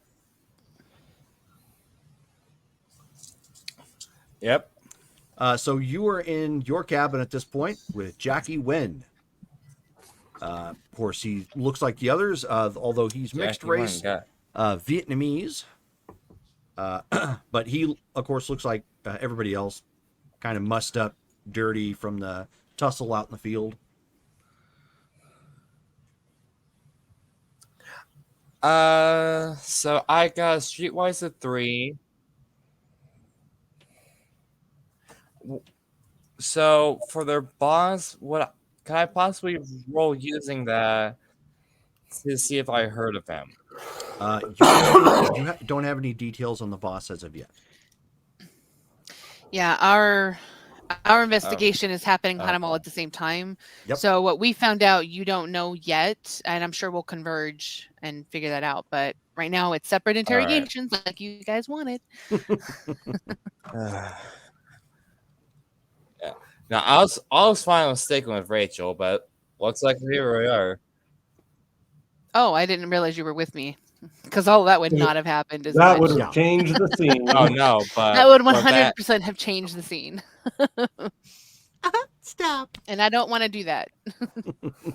Yep. so you are in your cabin at this point with Jackie Wen. Of course, he looks like the others, although he's mixed Jackie Wen, race, got- Vietnamese. But he, of course, looks like everybody else, kind of mussed up, dirty from the tussle out in the field. So I got Streetwise of 3. So for their boss, what can I possibly roll using that to see if I heard of him? You don't have any details on the boss as of yet. Yeah, our investigation is happening kind of all at the same time. Yep. So what we found out, you don't know yet, and I'm sure we'll converge and figure that out. But right now, it's separate interrogations, like you guys wanted. Yeah. Now I was fine with sticking with Rachel, but looks like here we are. Oh, I didn't realize you were with me, because all that would not have happened. As That much. would have changed the scene. Oh no, but That would but 100% have changed the scene. Stop. And I don't want to do that.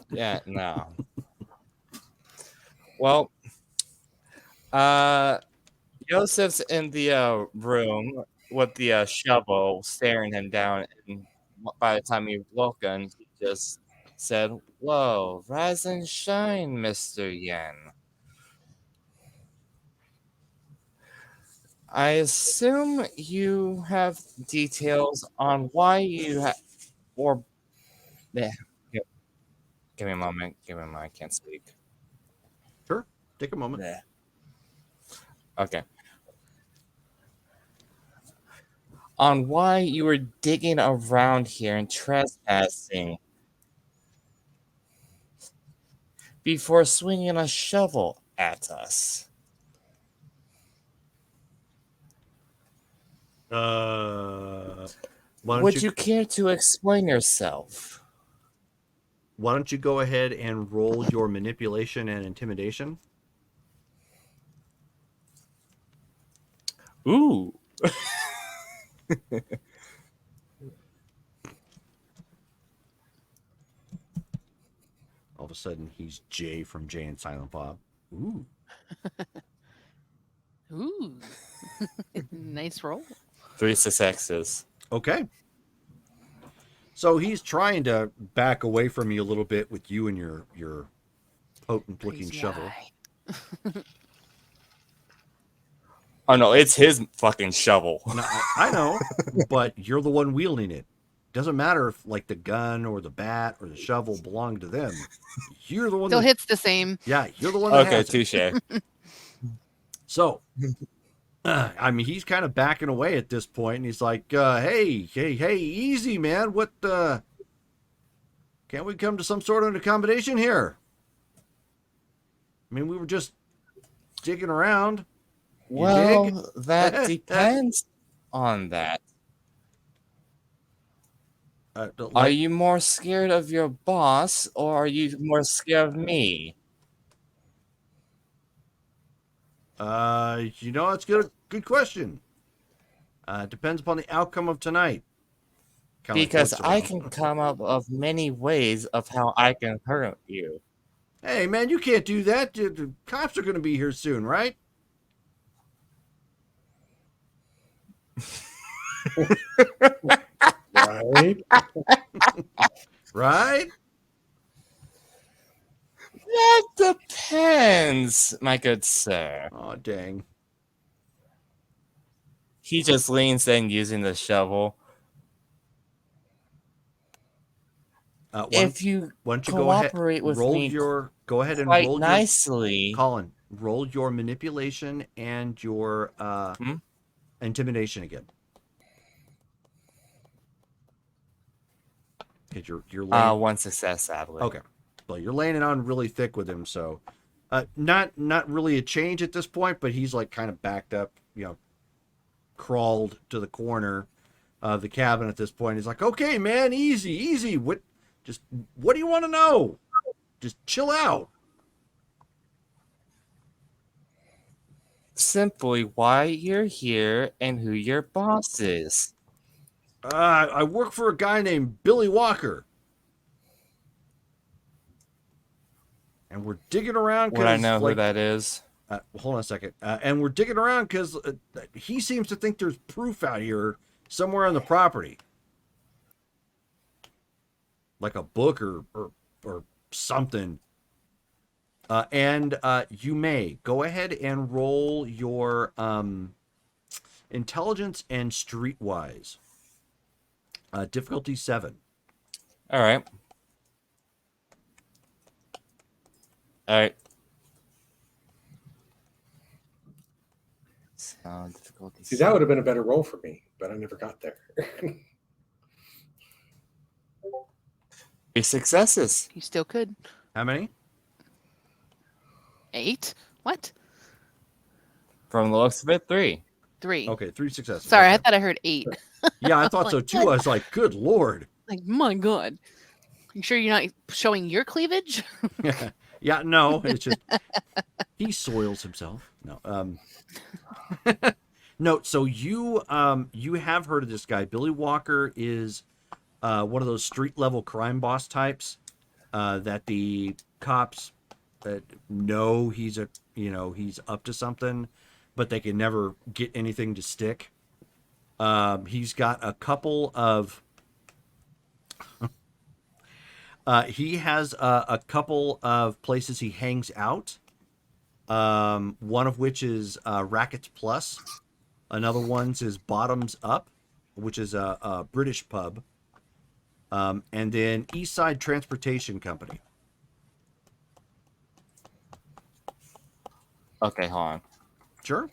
yeah, no. Well, Joseph's in the room with the shovel, staring him down, and by the time he woke up, he just said, "Whoa, rise and shine, Mr. Yen. I assume you have details on why you have, or yeah. Give me a moment. I can't speak. Sure. Take a moment. Yeah. Okay. On why you were digging around here and trespassing before swinging a shovel at us. Why don't Would you care to explain yourself? Why don't you go ahead and roll your manipulation and intimidation? Ooh. All of a sudden, he's Jay from Jay and Silent Bob. Ooh. Ooh. Nice roll. 3 successes. Okay. So he's trying to back away from you a little bit with you and your potent looking Crazy shovel. eye. Oh no, it's his fucking shovel. No, I know, but you're the one wielding it. Doesn't matter if like the gun or the bat or the shovel belong to them. You're the one. Still that, hits the same. Yeah, you're the one. That Okay, has it. touche. So, I mean, he's kind of backing away at this point, and he's like, hey, easy, man. What, can't we come to some sort of an accommodation here? I mean, we were just digging around. You Well, dig? that depends on that. Like, Are you more scared of your boss, or are you more scared of me? That's good question. Depends upon the outcome of tonight. Kinda like Because what's I around. can come up of many ways of how I can hurt you. Hey, man, you can't do that. The cops are going to be here soon, right? Right? Right? That depends, my good sir. Oh, dang. He just leans in using the shovel. If you why don't you go ahead, cooperate with me go ahead and quite roll nicely. Colin, roll your manipulation and your intimidation again. Because you're laying, One success, sadly. okay. Well, you're laying it on really thick with him, so not really a change at this point, but he's like kind of backed up, crawled to the corner of the cabin at this point. He's like, "Okay, man, easy. What do you want to know? Just chill out." Simply why you're here and who your boss is. I work for a guy named Billy Walker. And we're digging around Would I because, know who that is? hold on a second. And we're digging around because he seems to think there's proof out here somewhere on the property, like a book or something. And you may go ahead and roll your intelligence and streetwise. Difficulty 7. All right. So difficulty. See, that would have been a better roll for me, but I never got there. 3 successes. You still could. How many? 8? What? From the looks of it, 3. 3. Okay, 3 successes. Sorry, Okay. I thought I heard 8. Yeah, I thought so too. I was like, good Lord. Like, my God. You sure you're not showing your cleavage? Yeah, no, it's just he soils himself. No, no. So you have heard of this guy? Billy Walker is one of those street level crime boss types that the cops know he's up to something, but they can never get anything to stick. He's got a couple of. He has a couple of places he hangs out. One of which is Rackets Plus. Another one's is Bottoms Up, which is a British pub. And then Eastside Transportation Company. Okay, hold on. Sure.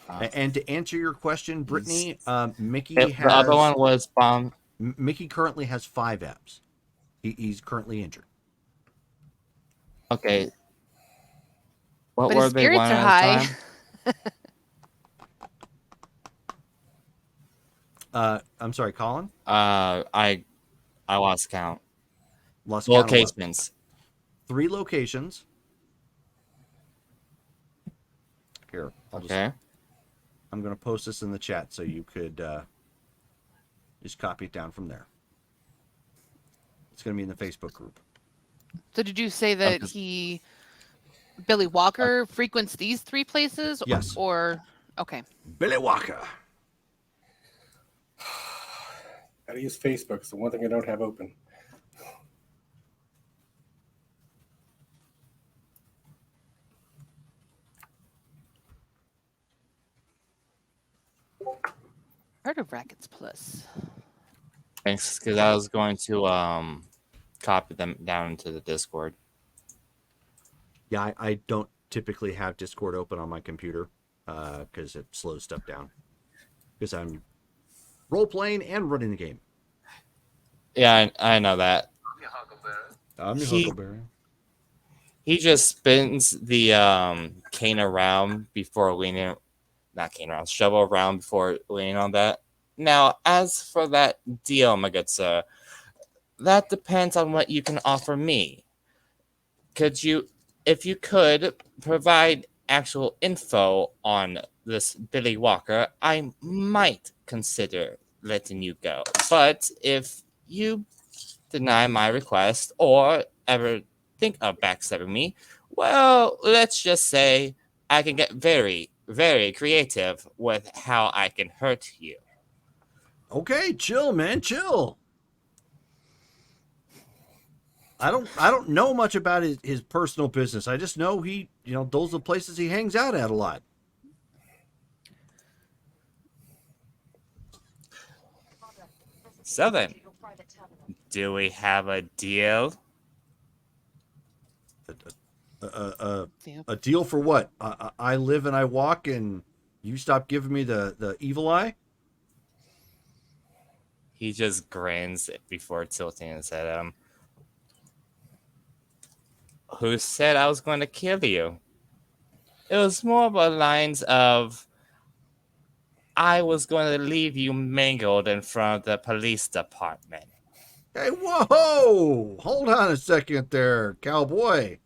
And to answer your question, Brittany, Mickey If has... the other one was bomb. Mickey currently has 5 apps. He's currently injured. Okay. What But were his they spirits one are at a high. time? I'm sorry, Colin? I lost count. Lost count of what? Locations. 3 locations. Here. Okay. I'm going to post this in the chat so you could just copy it down from there. It's going to be in the Facebook group. So did you say that Billy Walker frequents these 3 places? Yes. Or okay. Billy Walker. Gotta use Facebook. It's the one thing I don't have open. Heard of Rackets Plus. Thanks, because I was going to copy them down into the Discord. Yeah, I don't typically have Discord open on my computer because it slows stuff down. Because I'm role-playing and running the game. Yeah, I know that. I'm your Huckleberry. He just spins the cane around before leaning, not cane around, shovel around before leaning on that. Now, as for that deal, my good sir, that depends on what you can offer me. Could you, if you could, provide actual info on this Billy Walker, I might consider letting you go. But if you deny my request or ever think of backstabbing me, well, let's just say I can get very, very creative with how I can hurt you. Okay, chill, man, chill. I don't know much about his personal business. I just know those are the places he hangs out at a lot. So then, do we have a deal? Yeah. A deal for what? I live and I walk, and you stop giving me the evil eye. He just grins before tilting his head at him. Who said I was going to kill you? It was more of the lines of I was going to leave you mangled in front of the police department. Hey, whoa! Hold on a second there, cowboy.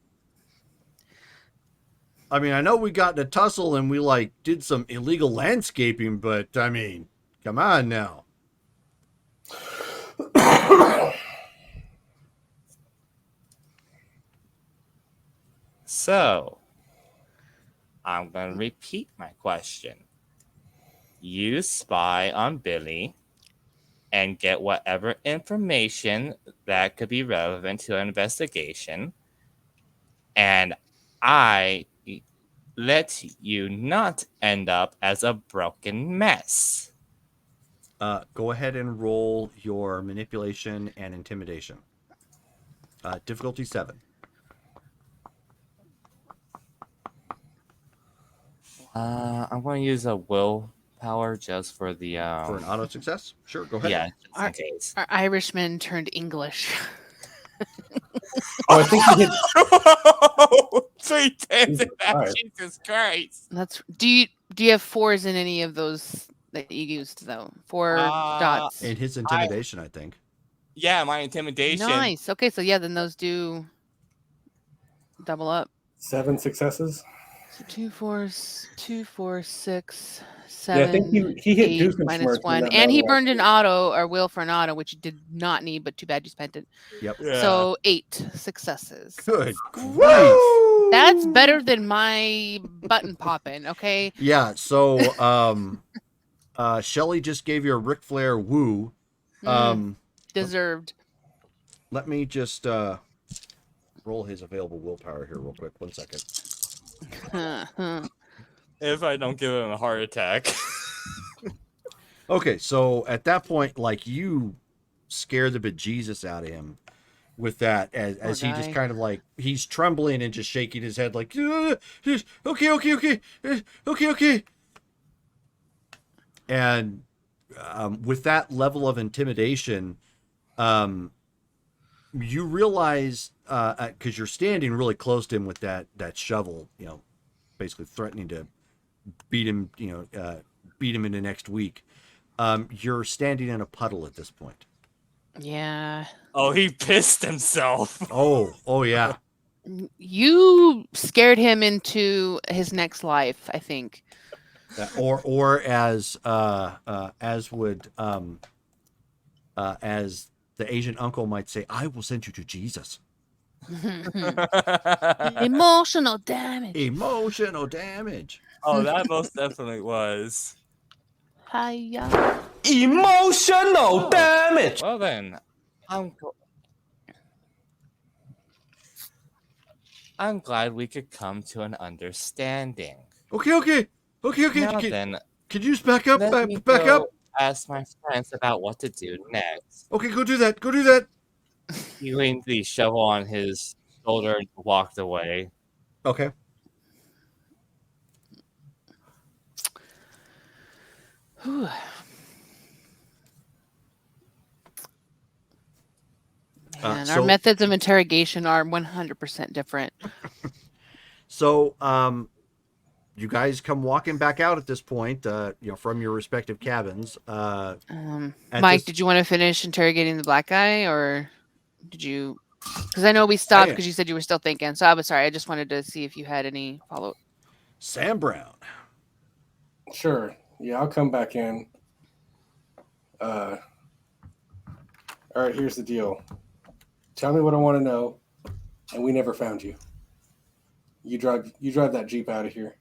I mean, I know we got in a tussle and we did some illegal landscaping, but I mean, come on now. So, I'm going to repeat my question. You spy on Billy and get whatever information that could be relevant to an investigation, and I let you not end up as a broken mess. Go ahead and roll your manipulation and intimidation. Difficulty 7. I'm going to use a willpower just for the For an auto success? Sure, go ahead. yeah, just in case. Our Irishman turned English. Oh, I think he hit. 3 times Jesus that, Christ. Jesus Christ. That's do you have 4s in any of those that you used though? 4 dots. And his intimidation, I think. Yeah, my intimidation. Nice. Okay, so yeah, then those do double up. 7 successes. So 2 4s, 2 4 6 Yeah, I 7. think he hit 8 Doofenshmirtz minus in 1, that and he battle burned last an week. auto or will for an auto, which you did not need, but too bad you spent it. Yep. Yeah. So 8 successes. Good grief. That's better than my button popping. Okay. Yeah, so Shelly just gave you a Ric Flair woo. Deserved. Let me just roll his available willpower here real quick. 1 second. If I don't give him a heart attack. Okay, so at that point, you scare the bejesus out of him with that, as he just guy. kind of he's trembling and just shaking his head okay. And with that level of intimidation, you realize, because you're standing really close to him with that shovel, basically threatening to beat him into next week. You're standing in a puddle at this point. Yeah. Oh, he pissed himself. Oh yeah. You scared him into his next life, I think. Or as would as the Asian uncle might say, I will send you to Jesus. Emotional damage. Emotional damage. Oh, that most definitely was. Hiya. Emotional damage. Well then, I'm glad we could come to an understanding. Okay. Now then, Could you just back up? let me Back go up. ask my friends about what to do next. Okay, go do that. He leaned the shovel on his shoulder and walked away. Okay. Whew. Man, our So- methods of interrogation are 100% different. So, you guys come walking back out at this point, from your respective cabins. At Mike, this- did you want to finish interrogating the black guy, or did you? Because I know we stopped Yeah. because you said you were still thinking. So I was sorry. I just wanted to see if you had any follow-up. Sam Brown. Sure. Yeah, I'll come back in. All right, here's the deal. Tell me what I want to know, and we never found you. You drive that Jeep out of here.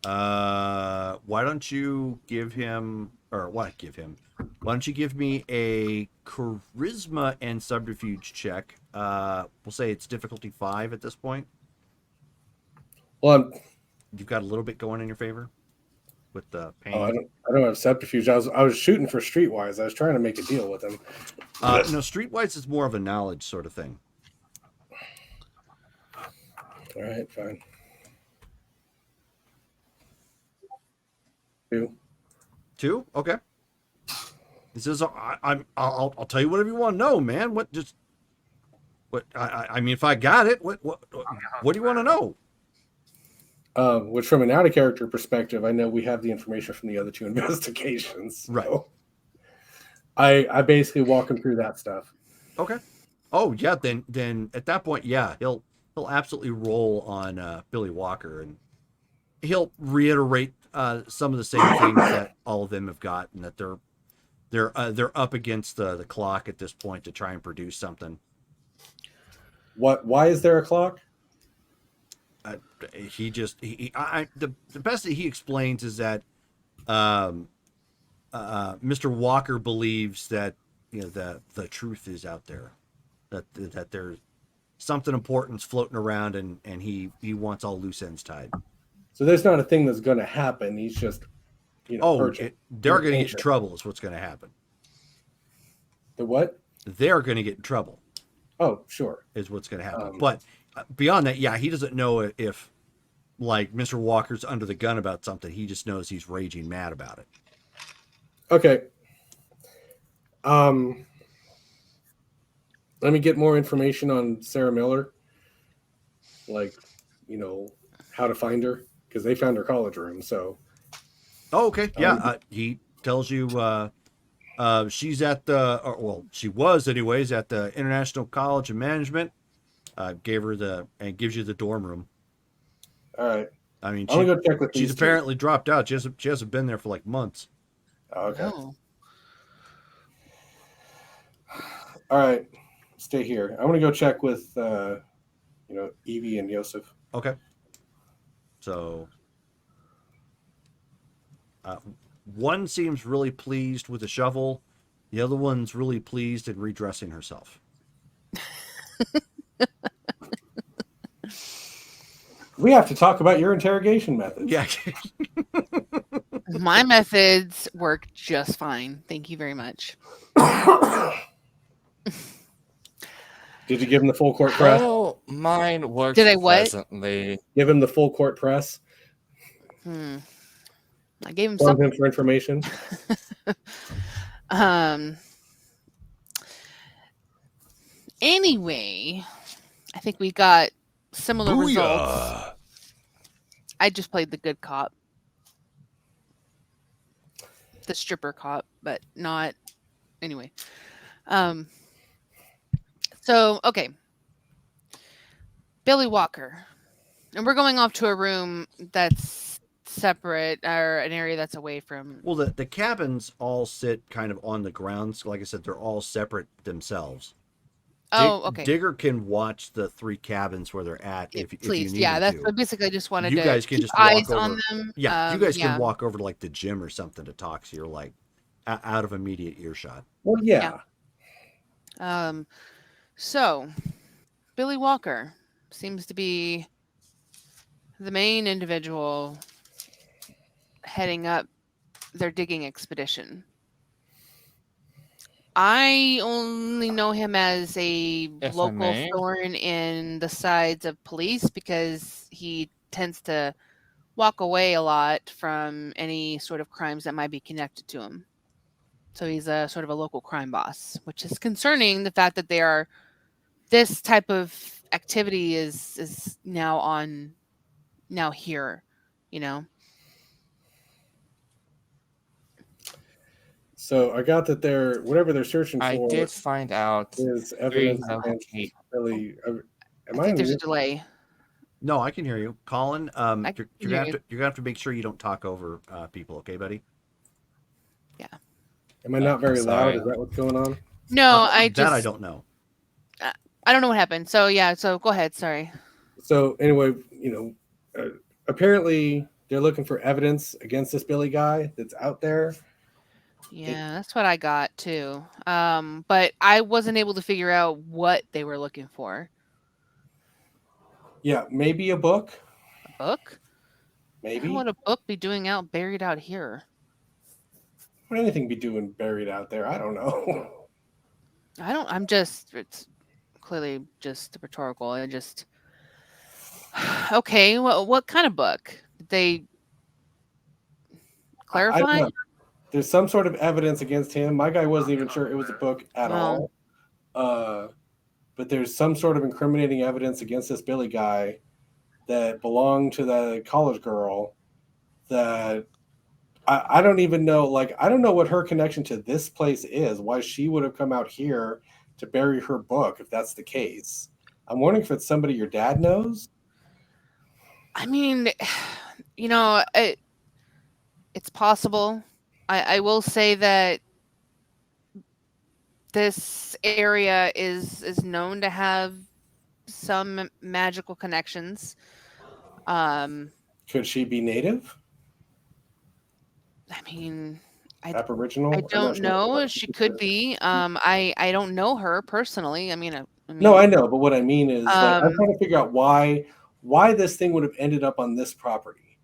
Why don't you give him or what? Give him. Why don't you give me a charisma and subterfuge check? We'll say it's difficulty 5 at this point. Well, You've got a little bit going in your favor with the pain. I don't have subterfuge. I was shooting for Streetwise. I was trying to make a deal with him. No, Streetwise is more of a knowledge sort of thing. All right, fine. 2? Okay. He says, I'll tell you whatever you want to know, man. I mean, if I got it, what do you want to know? Which, from an out of character perspective, I know we have the information from the other 2 investigations. So Right. I basically walk him through that stuff. Okay. Oh yeah, then at that point, yeah, he'll absolutely roll on Billy Walker, and he'll reiterate some of the same things that all of them have got, and that they're up against the clock at this point to try and produce something. Why is there a clock? The best that he explains is that Mr. Walker believes that the truth is out there, that there's something important's floating around, and he wants all loose ends tied. So there's not a thing that's going to happen. He's just, they're going to get into trouble is what's going to happen. The what? They're going to get in trouble. Oh, sure. Is what's going to happen. But beyond that, yeah, he doesn't know if, like, Mr. Walker's under the gun about something. He just knows he's raging mad about it. Okay. Let me get more information on Sarah Miller. Like, how to find her, because they found her college room. So. Oh, okay. Yeah. He tells you she's at she was anyways at the International College of Management. Gives you the dorm room. All right. I mean, I'm gonna go check with she's these apparently dropped out. She hasn't been there for like months. Okay. Oh. All right. Stay here. I'm gonna go check with Evie and Yosef. Okay. So one seems really pleased with the shovel. The other one's really pleased in redressing herself. We have to talk about your interrogation methods. Yeah. My methods work just fine. Thank you very much. Did you give him the full court press? Oh, mine works. Did I what? Pleasantly. Give him the full court press. I gave him Plug some. him for information. Anyway, I think we got similar results. I just played the good cop, the stripper cop, but not anyway. So okay, Billy Walker, and we're going off to a room that's separate, or an area that's away from. Well, the cabins all sit kind of on the grounds. Like I said, they're all separate themselves. Oh, okay. Digger can watch the 3 cabins where they're at if Please, you need yeah. That's to. I basically just wanted You to guys can keep just walk eyes over. on them. Yeah, you guys yeah. can walk over to like the gym or something to talk, so you're like out of immediate earshot. Well, yeah. So Billy Walker seems to be the main individual heading up their digging expedition. I only know him as a If I local may. thorn in the sides of police because he tends to walk away a lot from any sort of crimes that might be connected to him. So he's a sort of a local crime boss, which is concerning. The fact that this type of activity is now here, So I got that whatever they're searching I for did find out is evidence against relocate. Billy. Am I think there's a delay. No, I can hear you, Colin. I You're can gonna hear have to you're gonna have to make sure you don't talk over people, okay, buddy? Am I not very sorry. loud? Is that what's going on? No, I don't know. I don't know what happened. So yeah, so go ahead. Sorry. So anyway, apparently they're looking for evidence against this Billy guy that's out there. Yeah, that's what I got too. But I wasn't able to figure out what they were looking for. Yeah, maybe a book. A book? Maybe. What would a book be doing out buried out here? What anything be doing buried out there? I don't know. I'm just it's clearly just rhetorical. I just okay, well, what kind of book? Did they I don't clarify? know. There's some sort of evidence against him. My guy wasn't even sure it was a book at Well, all. But there's some sort of incriminating evidence against this Billy guy that belonged to the college girl that I don't even know. Like, I don't know what her connection to this place is, why she would have come out here to bury her book if that's the case. I'm wondering if it's somebody your dad knows. I mean, it's possible. I will say that this area is known to have some magical connections. Could she be native? I mean, Aboriginal? I I'm not don't sure. know. She could be. I don't know her personally. No, I know, but what I mean is, like, I'm Um, trying to figure out why this thing would have ended up on this property.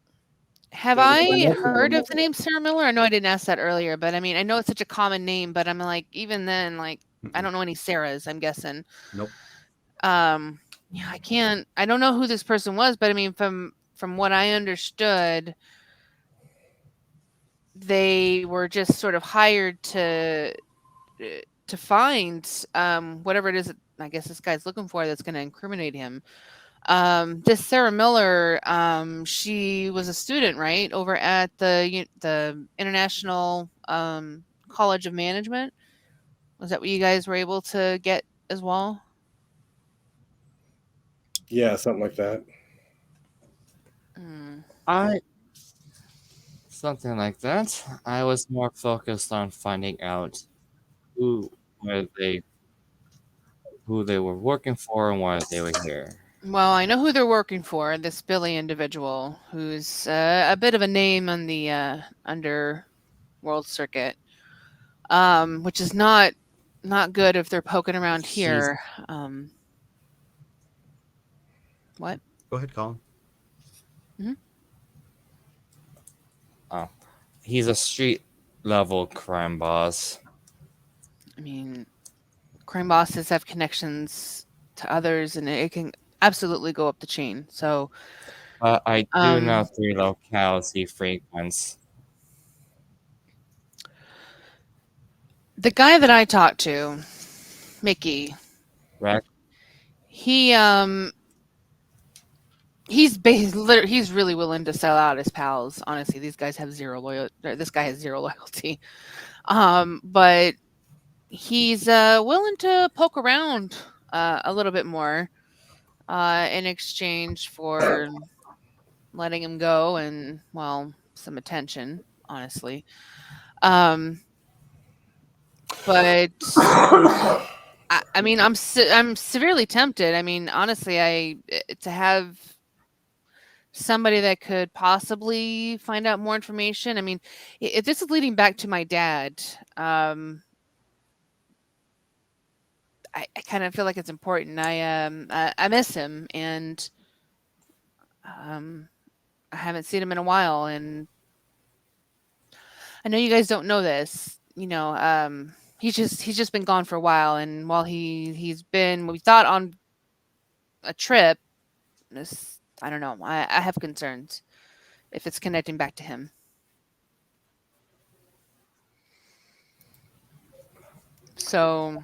have There was I no mention heard of the it. name Sarah Miller? I know I didn't ask that earlier, but I mean, I know it's such a common name, but I'm like, even then, like, I don't know any Sarahs, I'm guessing. Nope. Yeah, I don't know who this person was, but I mean, from what I understood, they were just sort of hired to find whatever it is that I guess this guy's looking for that's going to incriminate him. This Sarah Miller, she was a student, right, over at the International College of Management. Was that what you guys were able to get as well? Yeah, something like that. Something like that. I was more focused on finding out who they were working for and why they were here. Well, I know who they're working for. This Billy individual, who's a bit of a name on the underworld circuit, which is not good if they're poking around here. What? Go ahead, Colin. He's a street level crime boss. I mean, crime bosses have connections to others, and it can absolutely go up the chain. So, I do know 3 locales he frequents. the guy that I talked to, Mickey, Right? he's really willing to sell out his pals. Honestly, these guys have zero loyalty. This guy has zero loyalty. But he's willing to poke around a little bit more in exchange for letting him go and, well, some attention, honestly. But I mean, I'm severely tempted. I mean, honestly, to have somebody that could possibly find out more information. I mean, if this is leading back to my dad, I kind of feel like it's important. I miss him, and I haven't seen him in a while. And I know you guys don't know this. He's just been gone for a while, and while he's been, we thought, on a trip, I don't know. I have concerns if it's connecting back to him. So,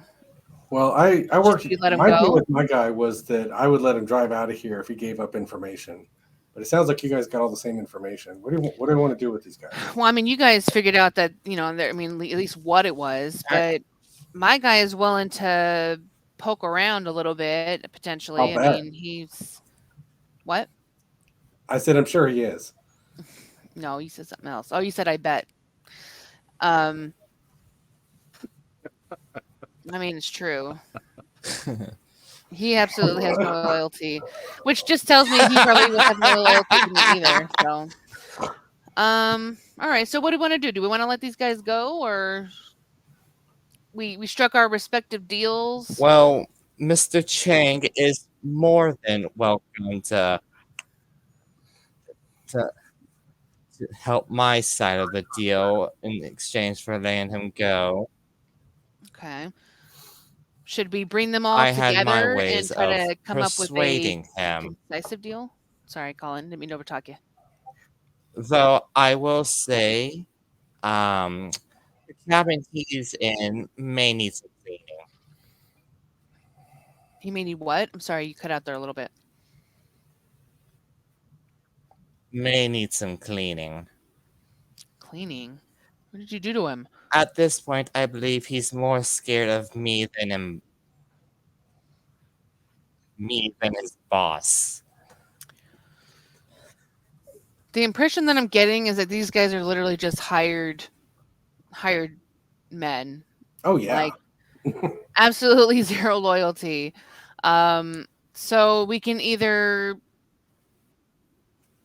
Well, I worked. you let him My go? deal with my guy was that I would let him drive out of here if he gave up information. But it sounds like you guys got all the same information. What do you want to do with these guys? Well, I mean, you guys figured out that, I mean, at least what it was, but my guy is willing to poke around a little bit, potentially. I'll bet. I mean, he's what? I said I'm sure he is. No, you said something else. Oh, you said I bet. I mean, it's true. He absolutely has no loyalty, which just tells me he probably will have no loyalty to me either. So, all All right. So what do we want to do? Do we want to let these guys go, or we struck our respective deals? Well, Mr. Chang is more than welcome to help my side of the deal in exchange for letting him go. Okay. Should we bring them all I had my together and ways try of to come up with a persuading him, decisive deal? Sorry, Colin. Didn't mean to overtalk you. though I will say, the cabin he's in may need some cleaning. He may need what? I'm sorry, you cut out there a little bit. May need some cleaning. Cleaning? What did you do to him? At this point, I believe he's more scared of me than his boss. The impression that I'm getting is that these guys are literally just hired men. Oh yeah. Like absolutely zero loyalty. So we can either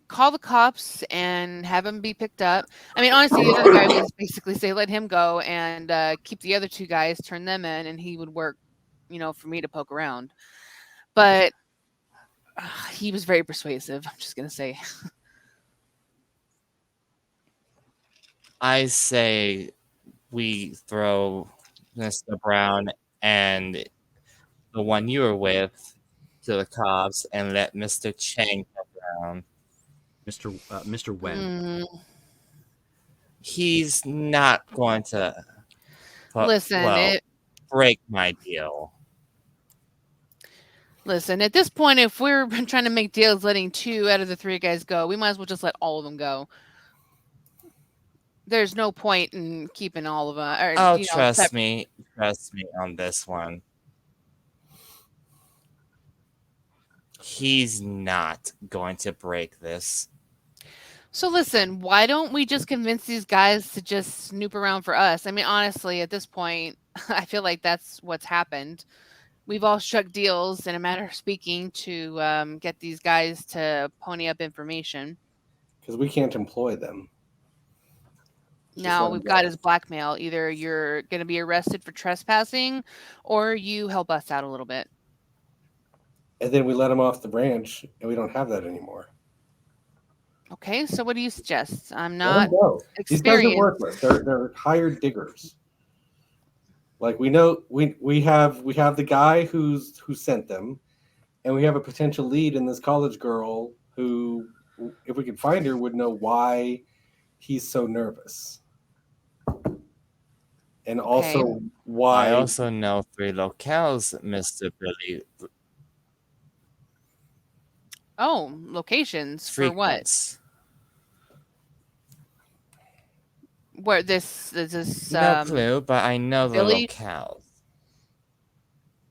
call the cops and have him be picked up. I mean, honestly, the other guy would basically say, let him go and keep the other two guys, turn them in, and he would work, for me to poke around. But he was very persuasive. I'm just going to say. I say we throw Mr. Brown and the one you were with to the cops and let Mr. Chang come around. Mr. Wen. Mm, He's not going to listen, break my deal. Listen, at this point, if we're trying to make deals letting 2 out of the 3 guys go, we might as well just let all of them go. There's no point in keeping all of them. Trust me on this one. He's not going to break this. So listen, why don't we just convince these guys to just snoop around for us? I mean, honestly, at this point, I feel like that's what's happened. We've all struck deals in a matter of speaking to get these guys to pony up information. Because we can't employ them. Now we've got his blackmail. Either you're going to be arrested for trespassing or you help us out a little bit. And then we let them off the ranch and we don't have that anymore. Okay, so what do you suggest? I'm not experienced. These guys are worthless. They're hired diggers. Like we know we have the guy who sent them, and we have a potential lead in this college girl who, if we could find her, would know why he's so nervous. And also why I also know 3 locales, Mr. Billy. Oh, locations for what? Where this no clue, but I know Billy? The locales.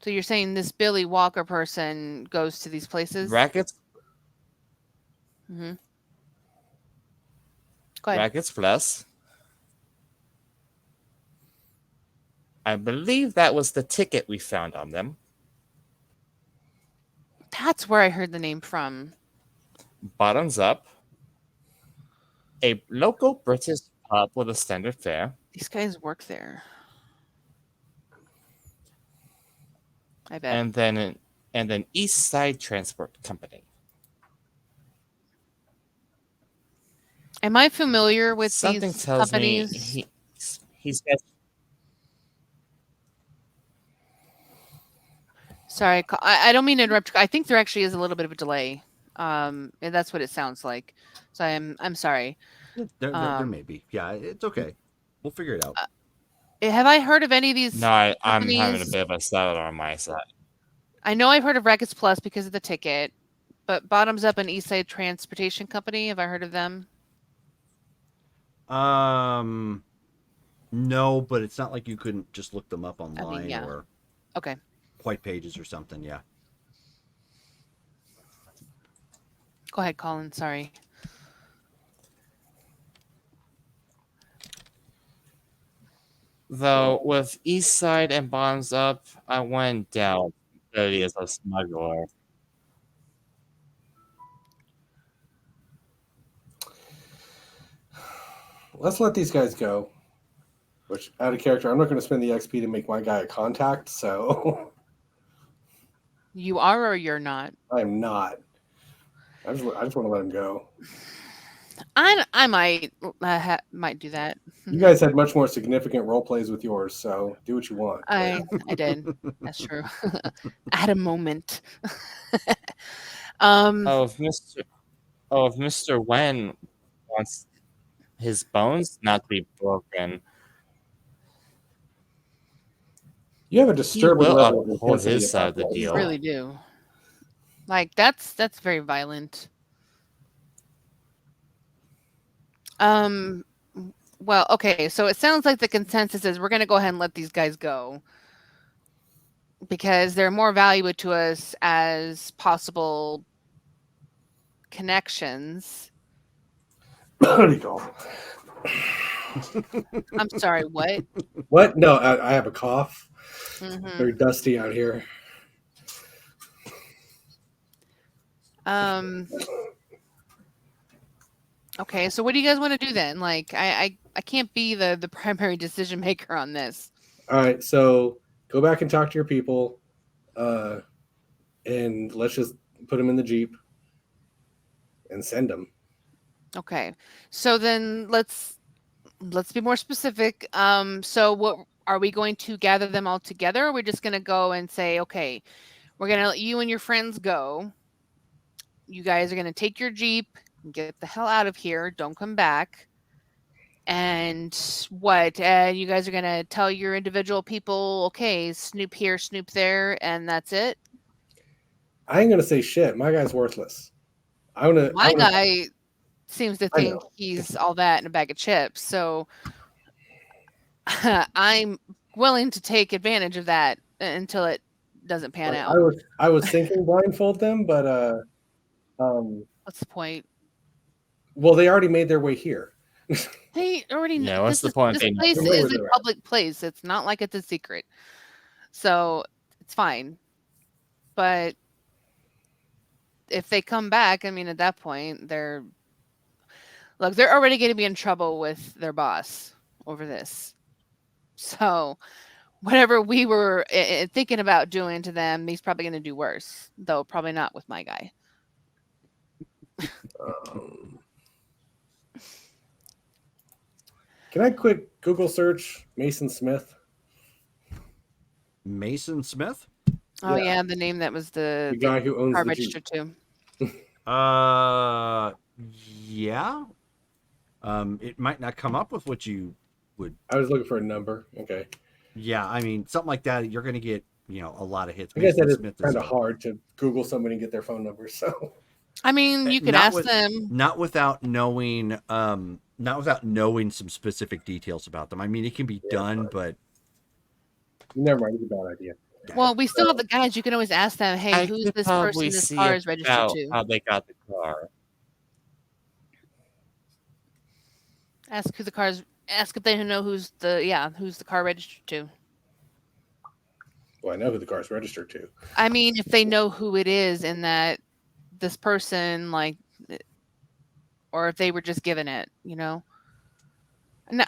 So you're saying this Billy Walker person goes to these places? Rackets. Mm-hmm. Go ahead. Rackets Plus. I believe that was the ticket we found on them. That's where I heard the name from. Bottoms Up. A local British pub with a standard fare. These guys work there. I bet. And then East Side Transport Company. Am I familiar with Something these tells companies? me he's got. Sorry, I don't mean to interrupt. I think there actually is a little bit of a delay. And that's what it sounds like. So I'm sorry. There may be. Yeah, it's okay. We'll figure it out. Have I heard of any of these? No, I'm companies? having a bit of a salad on my side. I know I've heard of Rackets Plus because of the ticket, but Bottoms Up and East Side Transportation Company, have I heard of them? No, but it's not like you couldn't just look them up online or okay, white pages or something. Yeah. Go ahead, Colin. Sorry. Though with East Side and Bottoms Up, I went down Billy as a smuggler. let's let these guys go. Which, out of character, I'm not going to spend the XP to make my guy a contact, so You are or you're not? I'm not. I just want to let him go. I might do that. You guys had much more significant role plays with yours, so do what you want. I did. That's true. At a moment. If Mr. Wen wants his bones not to be broken, You have a he disturbing will level of uphold intensity his side of the about that. You deal. really do. Like that's very violent. Well, okay, so it sounds like the consensus is we're gonna go ahead and let these guys go. Because they're more valuable to us as possible connections. What do you call I'm sorry, what? What? No, I have a cough. Mhm. Very dusty out here. Okay, so what do you guys want to do then? Like, I can't be the primary decision maker on this. All right, so go back and talk to your people, and let's just put them in the Jeep and send them. Okay, so then let's be more specific. So what are we going to gather them all together? Or are we just going to go and say, okay, we're going to let you and your friends go. You guys are going to take your Jeep and get the hell out of here. Don't come back. And what? You guys are going to tell your individual people, okay, snoop here, snoop there, and that's it? I ain't gonna say shit. My guy's worthless. My guy seems to I think know. he's all that in a bag of chips. So I'm willing to take advantage of that until it doesn't pan out. I was thinking blindfold them, but What's the point? well, they already made their way here. They already know. Yeah, what's the point? This place They know where is a they're at. public place. It's not like it's a secret. So it's fine. But if they come back, I mean, at that point, they're already going to be in trouble with their boss over this. So whatever we were thinking about doing to them, he's probably going to do worse, though probably not with my guy. Can I quick Google search Mason Smith? Mason Smith? Oh, Yeah. yeah, the name that was the guy who owns car the register Jeep. too. Yeah. It might not come up with what you would. I was looking for a number. Okay. Yeah, I mean, something like that, you're going to get, a lot of hits. I guess that is Smith kind of hard to Google somebody and get their phone number. So I mean, you could ask them. Not without knowing some specific details about them. I mean, it can be done, but never mind. It's a bad idea. Well, we still have the guys. You can always ask them, hey, I who's could this probably person this see car is registered about to? how they got the car. Ask who the car's. Ask if they know who's the car registered to. Well, I know who the car's registered to. I mean, if they know who it is and that this person, like, or if they were just given it, I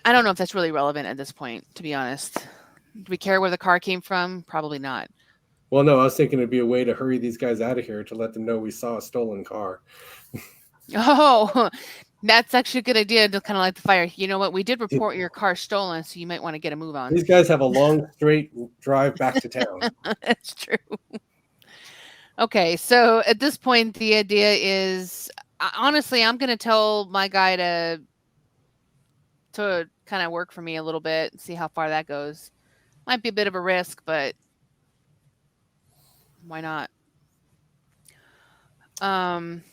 don't know if that's really relevant at this point, to be honest. Do we care where the car came from? Probably not. Well, no, I was thinking it'd be a way to hurry these guys out of here to let them know we saw a stolen car. Oh, that's actually a good idea to kind of light the fire. You know what? We did report your car stolen, so you might want to get a move on. These guys have a long, straight drive back to town. That's true. Okay, so at this point, the idea is, honestly, I'm going to tell my guy to kind of work for me a little bit and see how far that goes. Might be a bit of a risk, but why not? And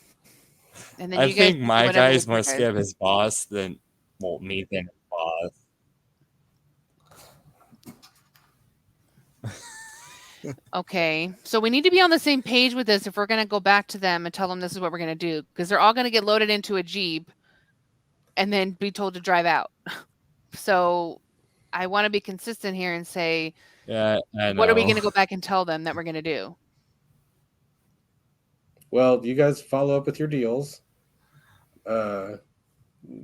then I you guys think do my whatever guy with is more your guys. scared of his boss than me than his boss. Okay, so we need to be on the same page with this if we're going to go back to them and tell them this is what we're going to do, because they're all going to get loaded into a Jeep and then be told to drive out. So I want to be consistent here and say, Yeah, I know. what are we going to go back and tell them that we're going to do? Well, you guys follow up with your deals.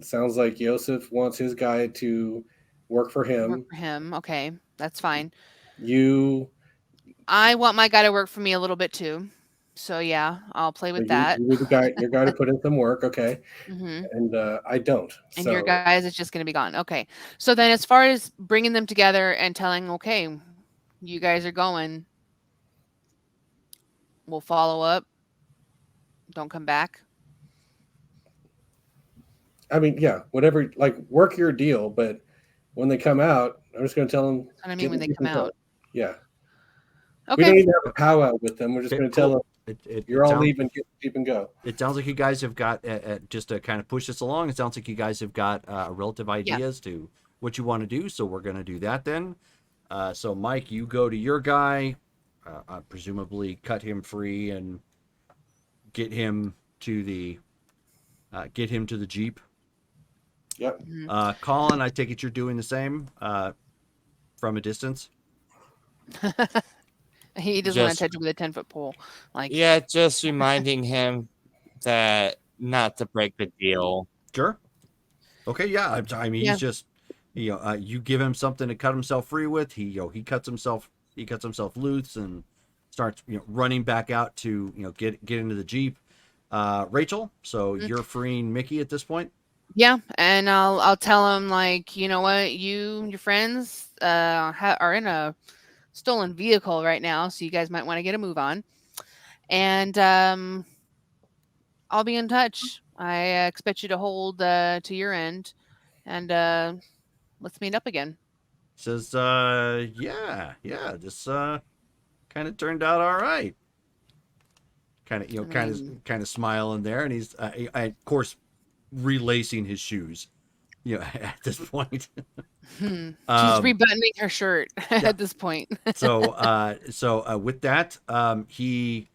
Sounds like Yosef wants his guy to work for him. Work for him. Okay, that's fine. You I want my guy to work for me a little bit too. So yeah, I'll play with that. you need your guy to put in some work, okay? Hmm. And I don't. And So your guys is just going to be gone. Okay. So then, as far as bringing them together and telling, okay, you guys are going, we'll follow up. Don't come back. I mean, yeah, whatever. Like, work your deal, but when they come out, I'm just going to tell them. That's what I mean when they come out. Yeah. We Okay. don't even have a powwow with them. We're just Okay, going to tell cool. them It you're all sounds- leaving, get deep and go. It sounds like you guys have got just to kind of push this along. It sounds like you guys have got a relative idea as to what you want to do. So we're going to do that then. So Mike, you go to your guy, presumably cut him free and get him to the Jeep. Yep. Colin, I take it you're doing the same from a distance. He doesn't want Just- to touch it with a 10-foot pole. Like, Yeah, just reminding him that not to break the deal. Sure. Okay. Yeah. I mean, Yeah. he's just, you give him something to cut himself free with. He cuts himself loose and starts, running back out to, get into the Jeep. Rachel, so you're freeing Mickey at this point. yeah, and I'll tell him, like, you know what, your friends are in a stolen vehicle right now, so you guys might want to get a move on. And I'll be in touch. I expect you to hold to your end, and let's meet up again. Says, yeah, this kind of turned out all right. Kind of, kind of smiling there, and he's, of course, relacing his shoes. At this point. She's rebuttoning her shirt at this point. So with that, he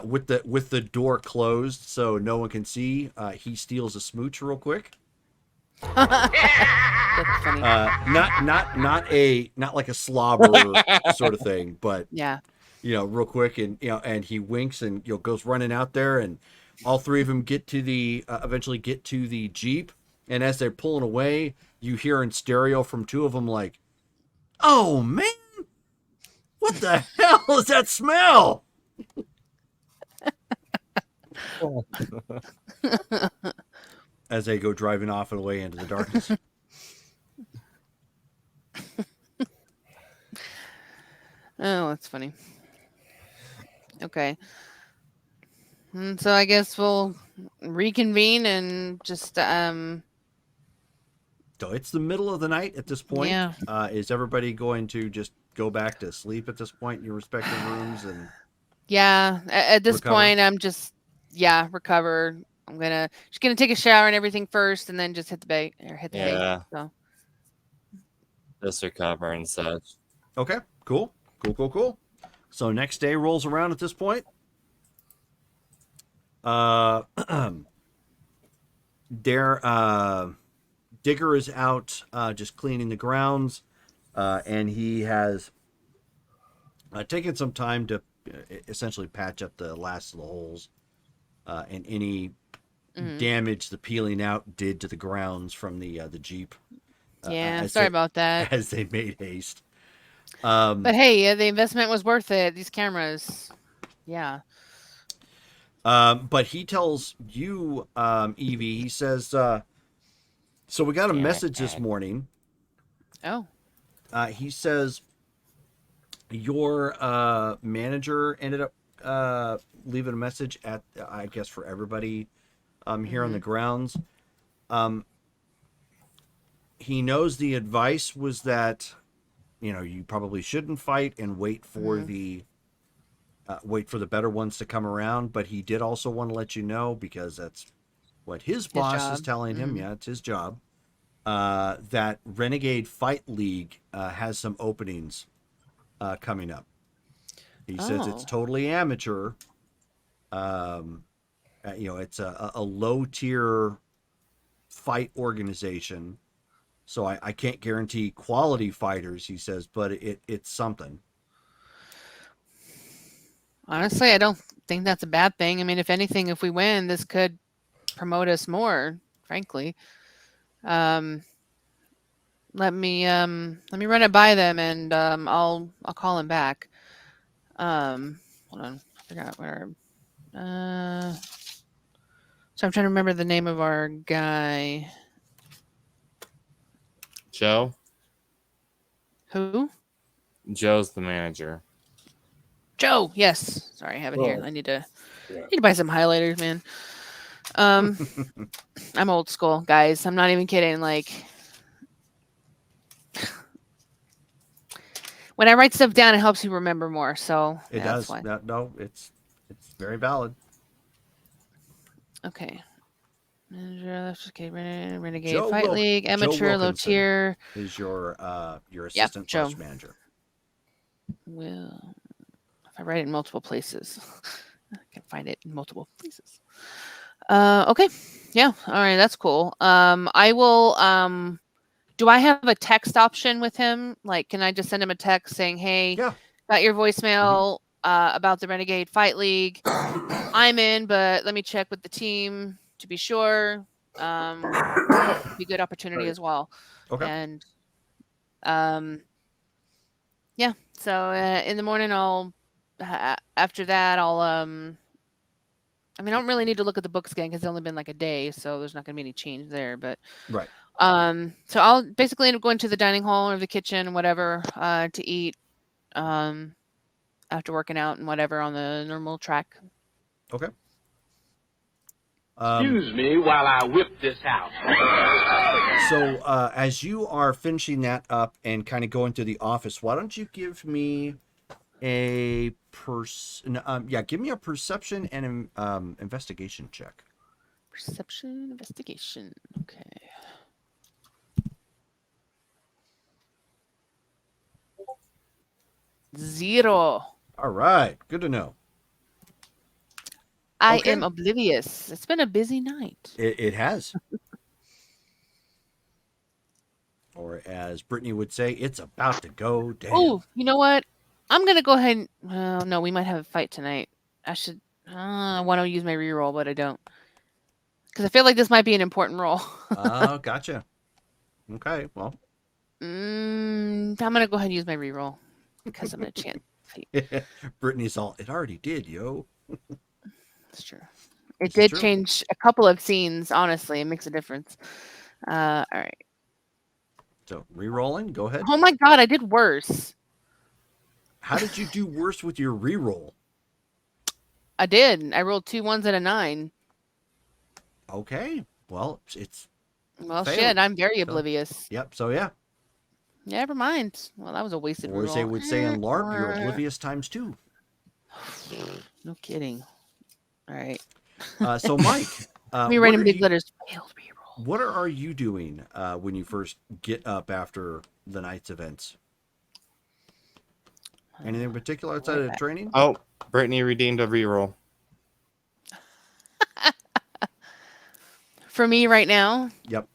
with the door closed so no one can see, he steals a smooch real quick. That's funny. Not like a slobber sort of thing, but Yeah. real quick, and and he winks and goes running out there, and all three of them get to the eventually get to the Jeep, and as they're pulling away, you hear in stereo from two of them like, "Oh man, what the hell is that smell?" As they go driving off and away into the darkness. Oh, that's funny. Okay. So I guess we'll reconvene and just So it's the middle of the night at this point. Yeah. Is everybody going to just go back to sleep at this point in your respective rooms? And yeah, at this Recover. point I'm just recover. I'm just gonna take a shower and everything first, and then just hit the bait or hit the hay. Yeah. So Just recover and such. okay, cool. So next day rolls around at this point. Digger is out just cleaning the grounds, and he has taken some time to essentially patch up the last of the holes and any damage the peeling out did to the grounds from the Jeep. yeah, as sorry they- about that. As they made haste. But hey, the investment was worth it. These cameras. Yeah. But he tells you, Evie, he says, so we got a message this morning. Oh. He says your manager ended up leaving a message at, I guess, for everybody here on the grounds. He knows the advice was that, you probably shouldn't fight and wait for the better ones to come around. But he did also want to let you know, because that's what his boss is job. telling him. Yeah, it's his job. That Renegade Fight League has some openings coming up. He says it's Oh. totally amateur. It's a low tier fight organization. So I can't guarantee quality fighters, he says, but it's something. Honestly, I don't think that's a bad thing. I mean, if anything, if we win, this could promote us more, frankly. Let me run it by them, and I'll call him back. Hold on, I forgot where. So I'm trying to remember the name of our guy. Joe? Who? Joe's the manager. Joe. Yes. Sorry, I have it here. Oh. I need to Yeah. buy some highlighters, man. I'm old school, guys. I'm not even kidding. Like, when I write stuff down, it helps you remember more. So It yeah, does. That's why. No, it's very valid. Okay. Manager, okay, Renegade Joe Fight League, Joe amateur, low Wilkinson tier. is your Yeah, assistant Joe. slash manager. Well, if I write it in multiple places, I can find it in multiple places. Okay. Yeah. All right. That's cool. I will. Do I have a text option with him? Like, can I just send him a text saying, "Hey, Yeah. got your voicemail about the Renegade Fight League. I'm in, but let me check with the team to be sure. Be a good opportunity as well." Okay. And yeah. So in the morning, after that, I'll I mean, I don't really need to look at the books again because it's only been like a day, so there's not going to be any change there. But Right. so I'll basically end up going to the dining hall or the kitchen, whatever, to eat. After working out and whatever on the normal track. Okay. Excuse me while I whip this house. So as you are finishing that up and kind of going to the office, why don't you give me a give me a perception and investigation check. Perception, investigation. Okay. Zero. All right, good to know. I Okay. am oblivious. It's been a busy night. It has. Or as Brittany would say, it's about to go down. Oh, you know what? I'm gonna go ahead and. Well, no, we might have a fight tonight. I should. I want to use my reroll, but I don't. Because I feel like this might be an important roll. Oh, gotcha. Okay, well. I'm gonna go ahead and use my reroll because I'm gonna chance. Brittany's all, it already did, yo. That's true. This It is did true. change a couple of scenes. Honestly, it makes a difference. All right. So, re-rolling, go ahead. Oh my god, I did worse. How did you do worse with your re-roll? I did. I rolled 2 1s and a 9. Okay, well, it's Well, failed. shit, I'm very So, oblivious. Yep, so yeah. Never mind. Well, that was a wasted Or as reroll. they would say in LARP, you're oblivious times 2. No kidding. All right. So, Mike, Let me write in big letters. Failed reroll. What are you doing when you first get up after the night's events? Anything in particular outside of training? Oh, Brittany redeemed a reroll. For me right now? Yep.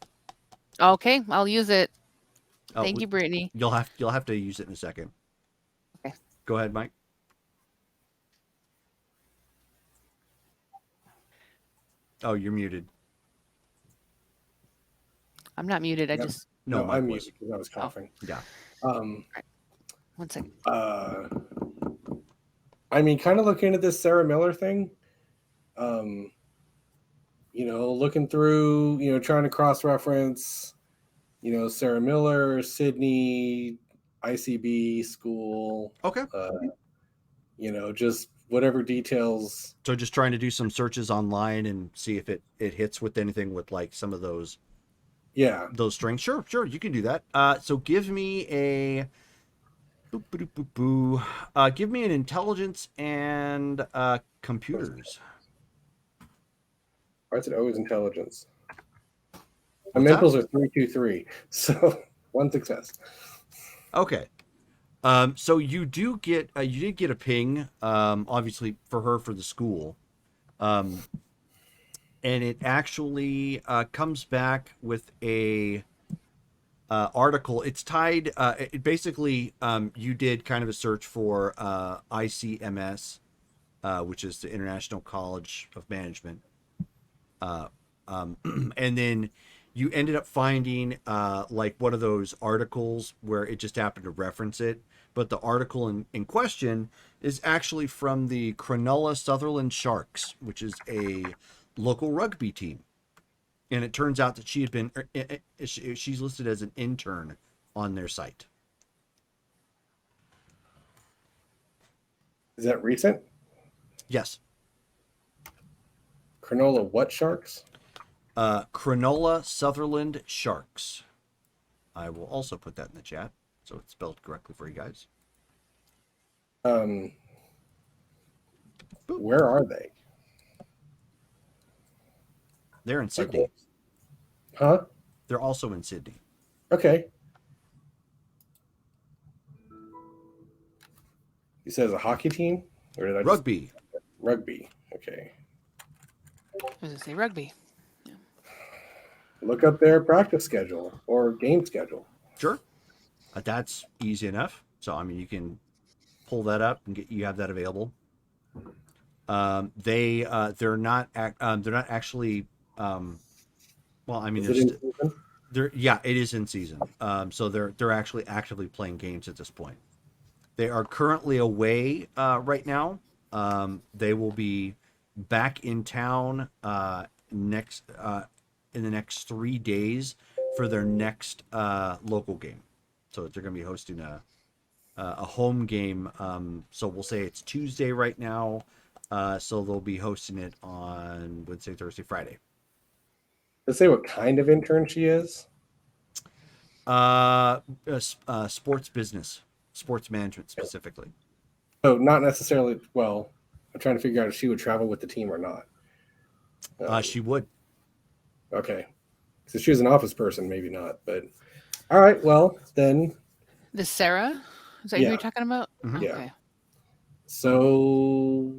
Okay, I'll use it. Oh, Thank you, Brittany. You'll have to use it in a second. Okay. Go ahead, Mike. Oh, you're muted. I'm not muted. I Yep. just. No, Mike I'm was. muted because I was coughing. Yeah. 1 second. I mean, kind of looking at this Sarah Miller thing, looking through, trying to cross-reference, Sarah Miller, Sydney, ICB school. Okay. Just whatever details. So just trying to do some searches online and see if it hits with anything with like some of those. Yeah. Those strings. Sure, you can do that. So give me a. Give me an intelligence and computers. Why is it always intelligence? My What's that? mentals are 323, so 1 success. Okay. So you did get a ping, obviously for the school, and it actually comes back with a article. It's tied. It basically you did kind of a search for ICMS, which is the International College of Management, and then you ended up finding like one of those articles where it just happened to reference it, but the article in question is actually from the Cronulla Sutherland Sharks, which is a local rugby team. And it turns out that she had been, she's listed as an intern on their site. Is that recent? Yes. Cronulla what Sharks? Cronulla Sutherland Sharks. I will also put that in the chat so it's spelled correctly for you guys. Where are they? They're in Sydney. Huh? They're also in Sydney. Okay. You said it's a hockey team? Or did I Rugby. Rugby. Okay. I was going to say rugby. Look up their practice schedule or game schedule. Sure. That's easy enough. So, I mean, you can pull that up and you have that available. They're not actually, well, I mean, it is in season. So they're actually actively playing games at this point. They are currently away right now. They will be back in town in the next 3 days for their next local game. So they're going to be hosting a home game. So we'll say it's Tuesday right now. So they'll be hosting it on Wednesday, Thursday, Friday. Let's say what kind of intern she is. Sports business, sports management specifically. So not necessarily. Well, I'm trying to figure out if she would travel with the team or not. She would. Okay. So she was an office person, maybe not. But all right. Well, then. The Sarah? Is that who you're talking about? Mm-hmm. Yeah. Okay. So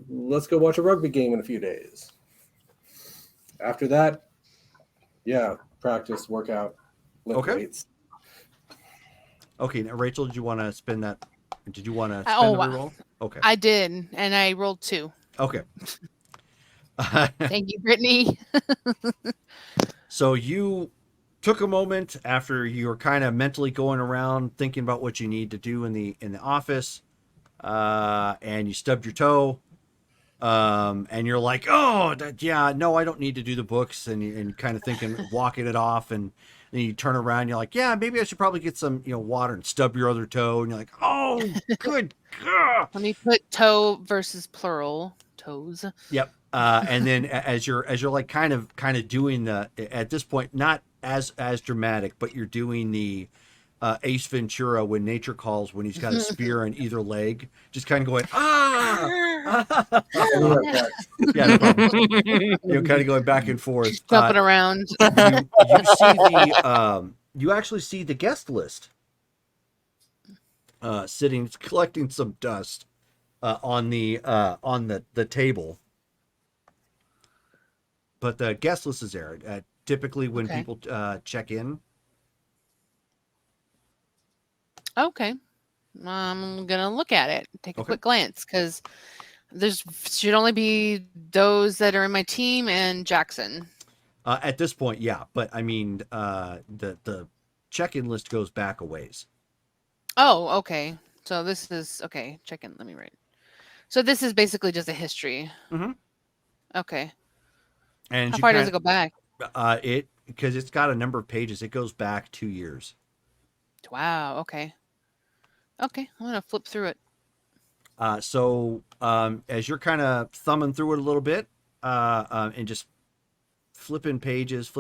let's go watch a rugby game in a few days. After that, yeah, practice, workout, lift weights. Okay. Now, Rachel, did you want to spin that? Did you want to spin the reroll? Okay. I did, and I rolled 2. Okay. Thank you, Brittany. So you took a moment after you were kind of mentally going around thinking about what you need to do in the office, and you stubbed your toe, and you're like, oh, no, I don't need to do the books, and kind of thinking, walking it off, and then you turn around, and you're like, yeah, maybe I should probably get some water and stub your other toe, and you're like, oh, good. Let me put toe versus plural toes. Yep. And then as you're like kind of doing at this point, not as dramatic, but you're doing the Ace Ventura when nature calls, when he's got a spear in either leg, just kind of going, yeah, no problem. Kind of going back and forth, jumping around. You actually see the guest list sitting, collecting some dust on the table. But the guest list is there. Typically, when people check in. Okay. I'm going to look at it, take a quick glance, because should only be those that are in my team and Jackson. At this point, yeah. But, I mean, the check-in list goes back a ways. Oh, okay. So this is, okay, check-in. Let me write. So this is basically just a history. Mm-hmm. Okay. And how far does it go back? Because it's got a number of pages. It goes back 2 years. Wow. Okay. Okay. I'm going to flip through it. So as you're kind of thumbing through it a little bit and just flipping pages,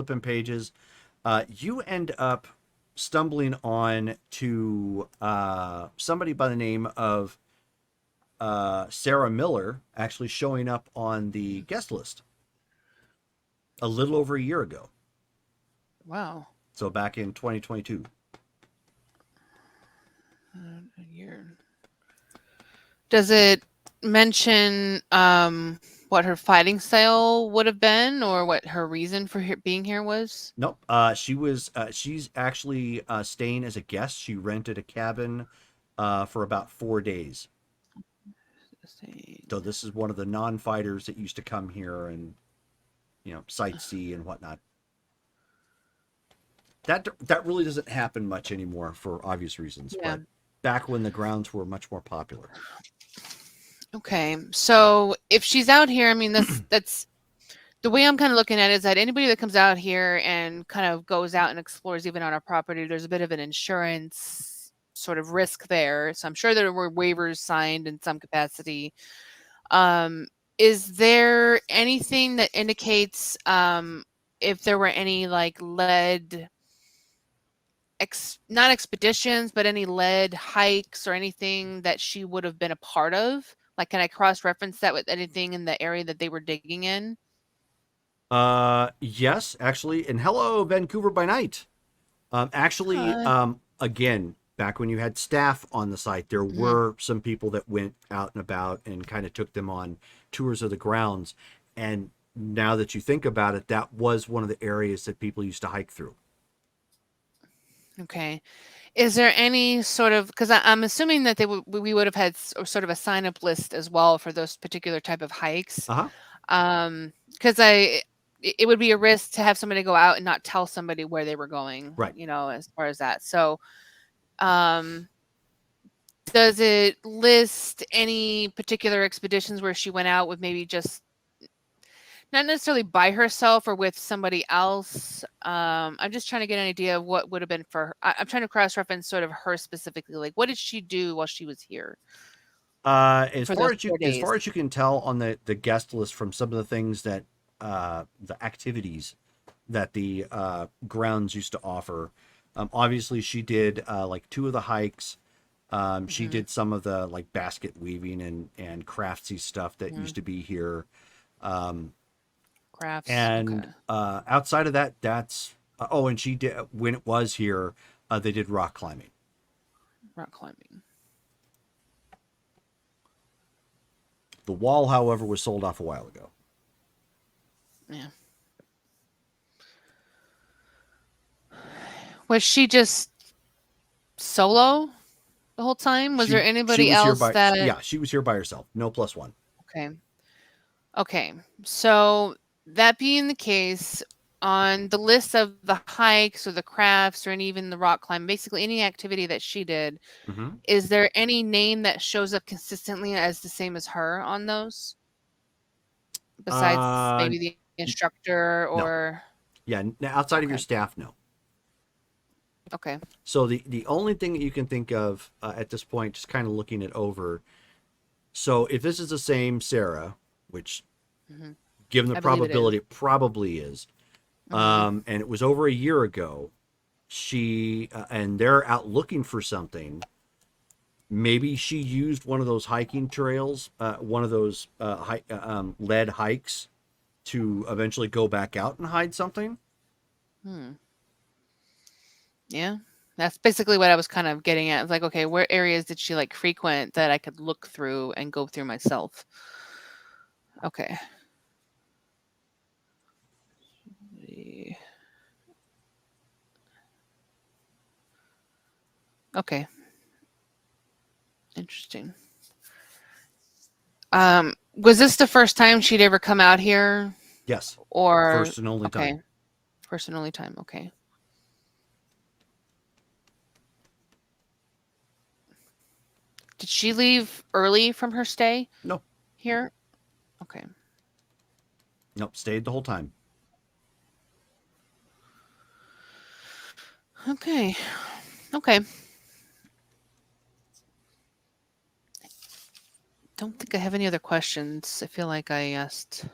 you end up stumbling on to somebody by the name of Sarah Miller actually showing up on the guest list a little over a year ago. Wow. So back in 2022. A year. Does it mention what her fighting style would have been, or what her reason for being here was? Nope. She's actually staying as a guest. She rented a cabin for about 4 days. So this is one of the non-fighters that used to come here and sightsee and whatnot. that really doesn't happen much anymore for obvious reasons. Yeah. But back when the grounds were much more popular. Okay, so if she's out here, I mean, that's the way I'm kind of looking at it is that anybody that comes out here and kind of goes out and explores even on our property, there's a bit of an insurance sort of risk there. So I'm sure there were waivers signed in some capacity. Is there anything that indicates if there were any like lead not expeditions, but any lead hikes or anything that she would have been a part of? Like, can I cross-reference that with anything in the area that they were digging in? Yes, actually, and hello, Vancouver by night. Actually, Hi. again, back when you had staff on the site, there Mhm. were some people that went out and about and kind of took them on tours of the grounds. And now that you think about it, that was one of the areas that people used to hike through. Okay. Is there any sort of, because I'm assuming that we would have had sort of a sign up list as well for those particular type of hikes. Uh-huh. Because it would be a risk to have somebody go out and not tell somebody where they were going, Right. as far as that. So, does it list any particular expeditions where she went out with maybe just not necessarily by herself or with somebody else? I'm just trying to get an idea of what would have been for her. I'm trying to cross-reference sort of her specifically. Like, what did she do while she was here As for far those as 4 days? you can tell on the guest list from some of the things that the activities that the grounds used to offer, obviously she did like 2 of the hikes. She Mhm. did some of the like basket weaving and craftsy stuff that used to be here. Crafts. And Okay. outside of that, that's oh, and she did when it was here, they did rock climbing. Rock climbing. The wall, however, was sold off a while ago. Yeah. Was she just solo the whole time? Was there She anybody was here else by that? yeah, she was here by herself. No +1. Okay. Okay. So that being the case, on the list of the hikes or the crafts or even the rock climb, basically any activity that she did, Mm-hmm. is there any name that shows up consistently as the same as her on those? Besides maybe the instructor No. or Yeah, outside of your okay. staff, no. Okay. So the only thing that you can think of at this point, just kind of looking it over. So if this is the same Sarah, which Mhm. given the I believe it is. probability, it probably is, Mhm. and it was over a year ago, she and they're out looking for something. Maybe she used one of those hiking trails, one of those lead hikes to eventually go back out and hide something. Hmm. Yeah. That's basically what I was kind of getting at. It's like, okay, where areas did she like frequent that I could look through and go through myself? Okay. Okay. Interesting. Was this the first time she'd ever come out here? Yes. Or First and only okay. time. First and only time. Okay. Did she leave early from her stay No. here? Okay. Nope. Stayed the whole time. Okay. Okay. Don't think I have any other questions. I feel like I asked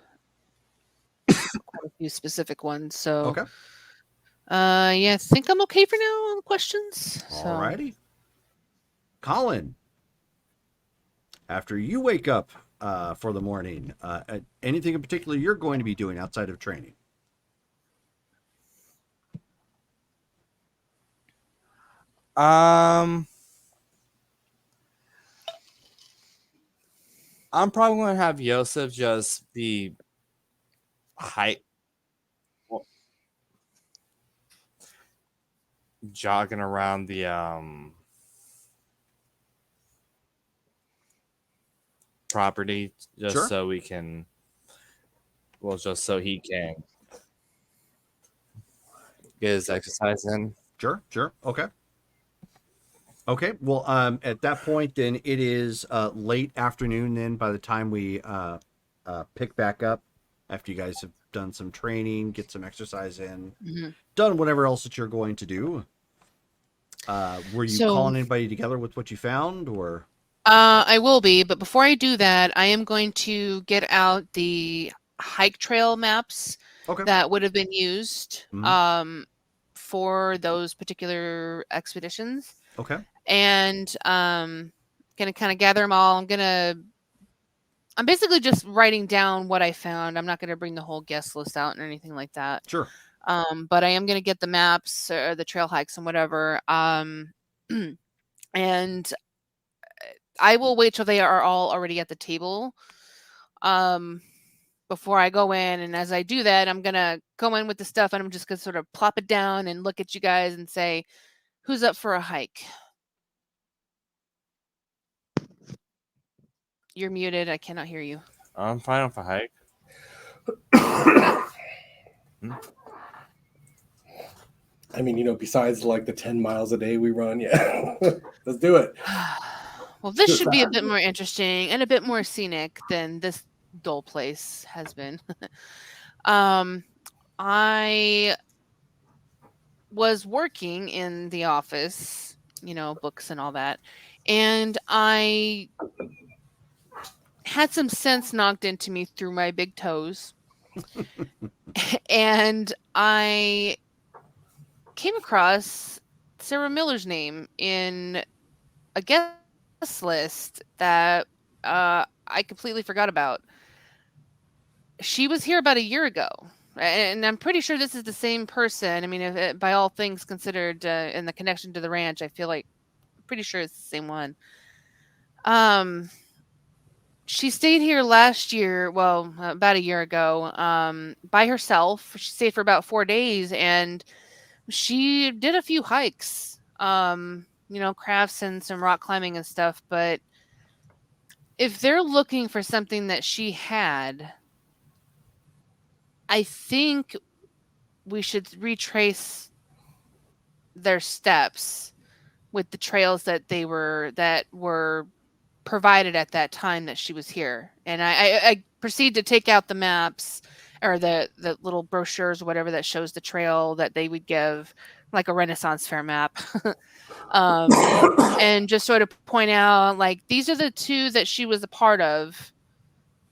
quite a few specific ones. So, Okay. yeah, I think I'm okay for now on the questions. So, Alrighty. Colin, after you wake up for the morning, anything in particular you're going to be doing outside of training? I'm probably going to have Yosef just be jogging around the property just Sure. so we can, well, just so he can get his exercise in. Sure. Okay. Okay. Well, at that point, then it is late afternoon. Then by the time we pick back up, after you guys have done some training, get some exercise in, done whatever else that you're going to do. Were you calling anybody together with what you found, or? I will be, but before I do that, I am going to get out the hike trail maps that would have been used for those particular expeditions. Okay. And gonna kind of gather them all. I'm basically just writing down what I found. I'm not gonna bring the whole guest list out or anything like that. Sure. But I am gonna get the maps or the trail hikes and whatever. And I will wait till they are all already at the table before I go in. And as I do that, I'm going to go in with the stuff and I'm just going to sort of plop it down and look at you guys and say, who's up for a hike? You're muted. I cannot hear you. I'm fine with a hike. I mean, besides like the 10 miles a day we run, yeah. Let's do it. Well, this should be a bit more interesting and a bit more scenic than this dull place has been. I was working in the office, books and all that, and I had some sense knocked into me through my big toes. And I came across Sarah Miller's name in a guest list that I completely forgot about. She was here about a year ago, and I'm pretty sure this is the same person. I mean, by all things considered, in the connection to the ranch, I feel like I'm pretty sure it's the same one. She stayed here last year, well, about a year ago, by herself. She stayed for about 4 days, and she did a few hikes, crafts and some rock climbing and stuff. But if they're looking for something that she had, I think we should retrace their steps with the trails that were provided at that time that she was here. And I proceed to take out the maps or the little brochures or whatever that shows the trail that they would give, like a Renaissance Fair map. And just sort of point out, like, these are the two that she was a part of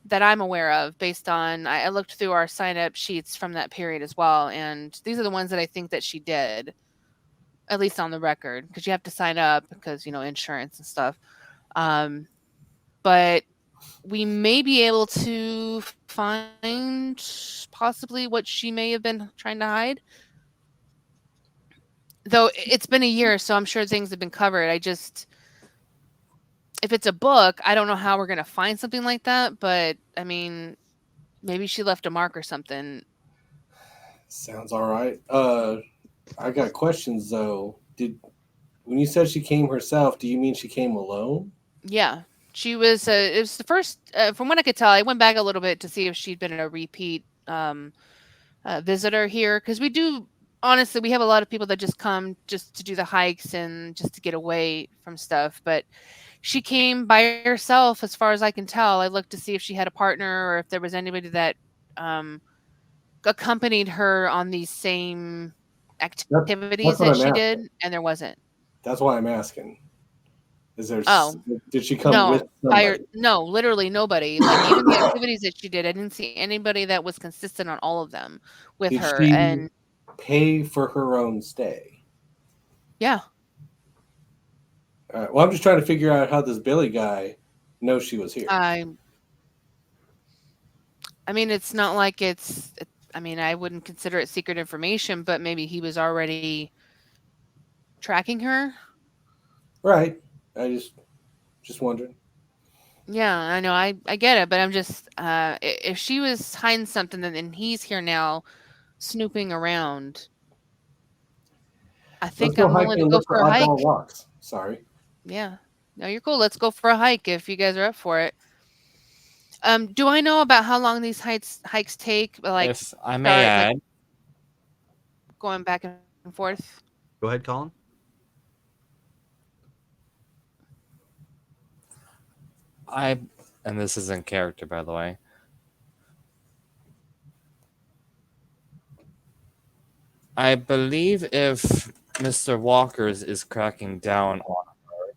that I'm aware of, based on, I looked through our sign-up sheets from that period as well, and these are the ones that I think that she did, at least on the record, because you have to sign up because, insurance and stuff. But we may be able to find possibly what she may have been trying to hide. Though it's been a year, so I'm sure things have been covered. If it's a book, I don't know how we're going to find something like that, but I mean, maybe she left a mark or something. Sounds all right. I got questions though. When you said she came herself, do you mean she came alone? Yeah, she was. It was the first, from what I could tell. I went back a little bit to see if she'd been a repeat visitor here, because we do. Honestly, we have a lot of people that just come just to do the hikes and just to get away from stuff. But she came by herself, as far as I can tell. I looked to see if she had a partner or if there was anybody that accompanied her on these same activities that she did, and there wasn't. That's why I'm asking. Is there? Oh, did she come with somebody? No, literally nobody. Like, even the activities that she did, I didn't see anybody that was consistent on all of them with Did her. she And pay for her own stay? yeah. All right. Well, I'm just trying to figure out how this Billy guy knows she was here. I mean, it's not like I wouldn't consider it secret information, but maybe he was already tracking her. Right. I just wondering. Yeah, I know. I get it, but I'm just, if she was hiding something, then he's here now snooping around. I think I'm willing to go for a hike. Walks. Sorry. Yeah. No, you're cool. Let's go for a hike if you guys are up for it. Do I know about how long these hikes take? Like, If I may add, going back and forth. Go ahead, Colin. And this is in character, by the way. I believe if Mr. Walker's is cracking down on her,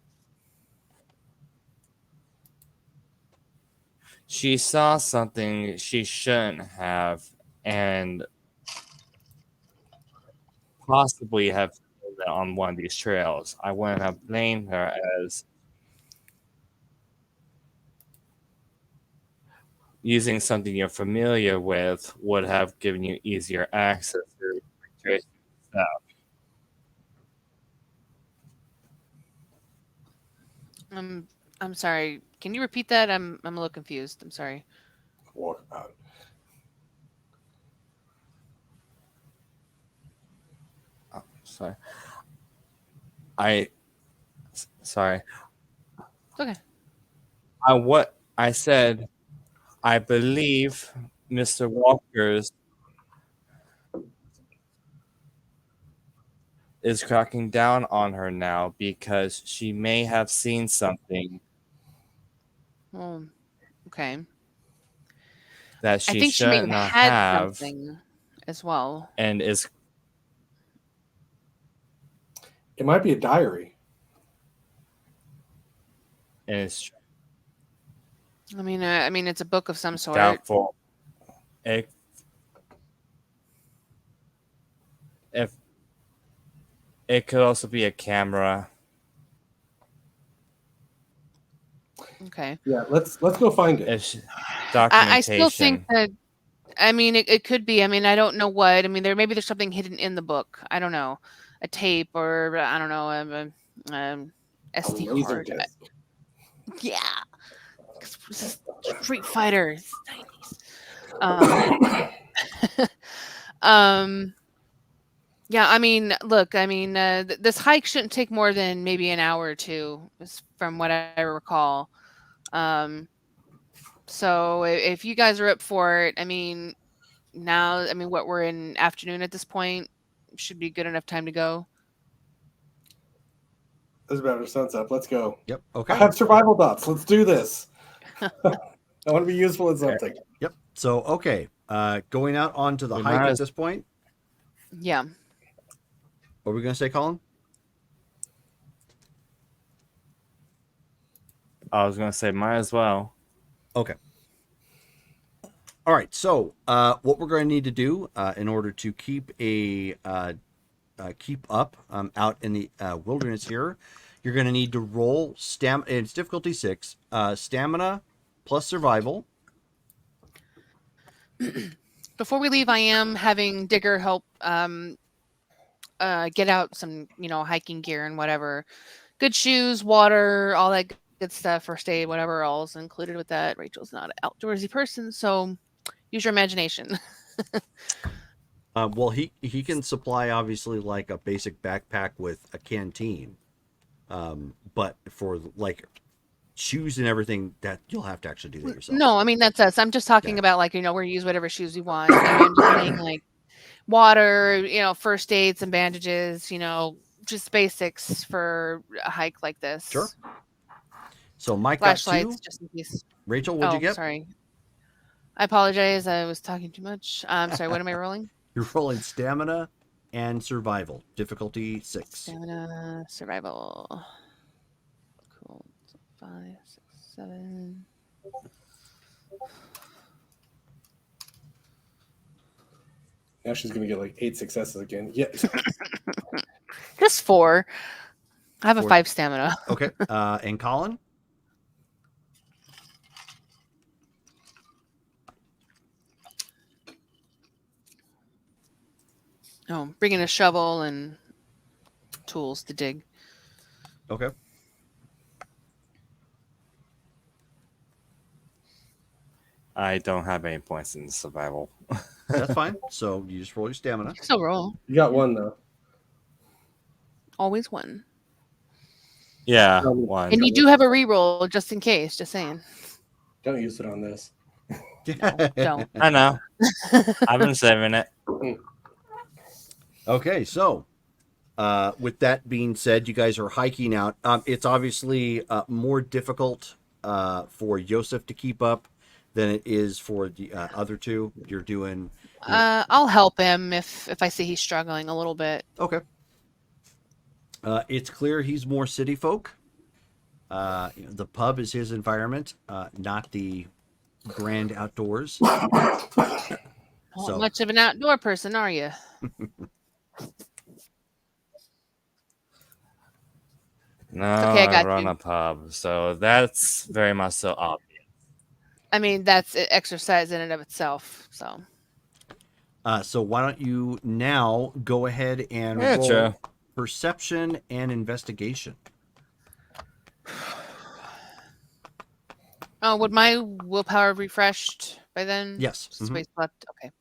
she saw something she shouldn't have, and possibly have seen that on one of these trails. I wouldn't have blamed her, as using something you're familiar with would have given you easier access to tracing stuff. I'm sorry. Can you repeat that? I'm a little confused. I'm sorry. Walk out. Oh, sorry. Sorry. It's okay. I said, I believe Mr. Walker's is cracking down on her now because she may have seen something Well, okay. that I she think she may shouldn't have had have, something as well. and is It might be a diary. I mean, it's a book of some sort. doubtful. If it could also be a camera. Okay. Yeah, let's go find it. I still think that. I mean, it could be. I mean, I don't know what. I mean, there's something hidden in the book. I don't know, a tape or I don't know, SD laser card. disc. Yeah. Street Fighter. It's 90s. Yeah, I mean, look, I mean, this hike shouldn't take more than maybe an hour or two, from what I recall. So if you guys are up for it, I mean, now, I mean, what, we're in afternoon at this point, should be good enough time to go. It's about sun's up. Let's go. Yep. Okay. I have survival dots. Let's do this. I want to be useful at something. Yep. So okay, going out onto the hike at this point. Yeah. What were we gonna say, Colin? I was gonna say might as well. Okay. All right. So what we're going to need to do in order to keep keep up out in the wilderness here, you're going to need to roll stamina. It's difficulty 6. Stamina plus survival. Before we leave, I am having Digger help get out some, hiking gear and whatever. Good shoes, water, all that good stuff, first aid, whatever else included with that. Rachel's not an outdoorsy person, so use your imagination. Well, he can supply obviously like a basic backpack with a canteen, but for like shoes and everything, that you'll have to actually do that yourself. No, I mean that's us. I'm just talking about like we're use whatever shoes we want. I'm just saying like water, first aid, some bandages, just basics for a hike like this. Sure. So Mike got 2. Flashlights, just in case. Rachel, what'd you get? Sorry. I apologize. I was talking too much. Sorry. What am I rolling? You're rolling stamina and survival. Difficulty 6. Stamina, survival. Cool. 5, 6, 7. Now she's going to get like 8 successes again. Yeah. Just 4. I have a 4. 5 stamina. Okay. And Colin? Oh, bringing a shovel and tools to dig. Okay. I don't have any points in survival. That's fine. So you just roll your stamina. Still roll. You got 1 though. Always 1. Yeah, 1. And you do have a reroll just in case. Just saying. Don't use it on this. Don't. I know. I've been saving it. Okay, so with that being said, you guys are hiking out. It's obviously more difficult for Yosef to keep up than it is for the other two. You're doing I'll help him if I see he's struggling a little bit. okay. It's clear he's more city folk. The pub is his environment, not the grand outdoors. Not So- much of an outdoor person, are you? No, okay, I got run you. a pub, so that's very much so obvious. I mean, that's exercise in and of itself. So So why don't you now go ahead and Yeah, roll true. perception and investigation? oh, would my willpower have refreshed by then? Yes. Space left. Okay.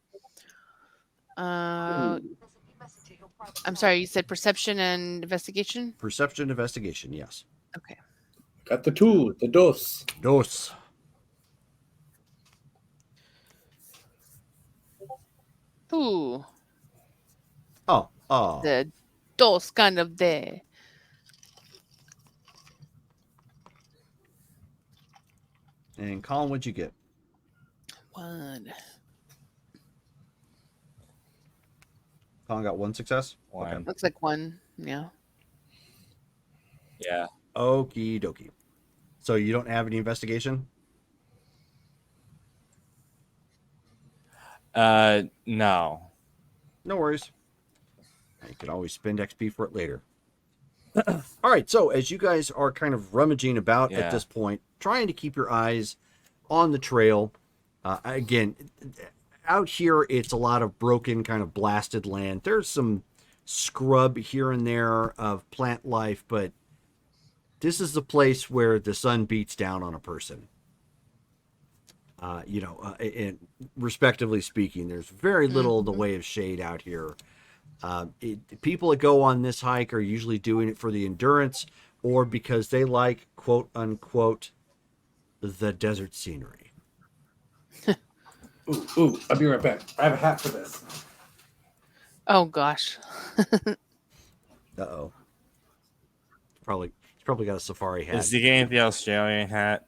I'm sorry. You said perception and investigation. Perception, investigation. Yes. Okay. Got the two, the dos. Dos. Ooh, Oh. the dos kind of there. And Colin, what'd you get? 1. Colin got one success. One. Looks like 1. Yeah. Yeah. Okie dokie. So you don't have any investigation? No. No worries. You can always spend XP for it later. All right, so as you guys are kind of rummaging about at Yeah. this point, trying to keep your eyes on the trail, again, out here it's a lot of broken, kind of blasted land. There's some scrub here and there of plant life, but this is the place where the sun beats down on a person. And respectively speaking, there's very little in the way of shade out here. People that go on this hike are usually doing it for the endurance or because they like, quote unquote, the desert scenery. Ooh, I'll be right back. I have a hat for this. Oh gosh. Uh-oh. He's probably got a safari hat. Is he getting the Australian hat?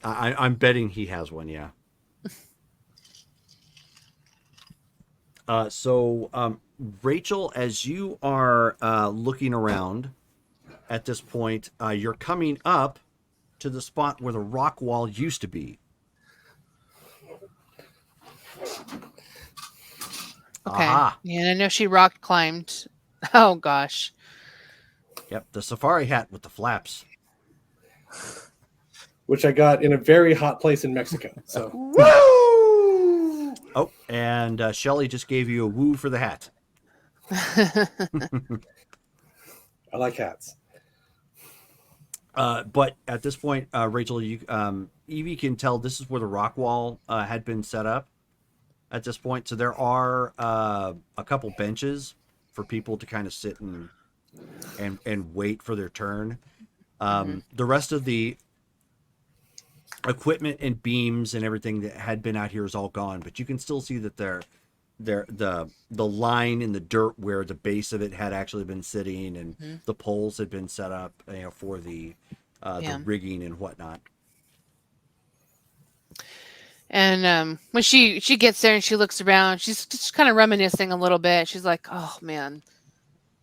I'm betting he has one, yeah. So, Rachel, as you are looking around at this point, you're coming up to the spot where the rock wall used to be. Okay. Aha. Yeah, I know she rock climbed. Oh gosh. Yep, the safari hat with the flaps. Which I got in a very hot place in Mexico. So Oh, and Shelly just gave you a woo for the hat. I like hats. But at this point, Rachel, you Evie can tell this is where the rock wall had been set up at this point. So there are a couple benches for people to kind of sit and wait for their turn. The rest of the equipment and beams and everything that had been out here is all gone, but you can still see that the line in the dirt where the base of it had actually been sitting, and the poles had been set up, for the rigging and whatnot. And when she gets there and she looks around, she's just kind of reminiscing a little bit. She's like, "Oh man,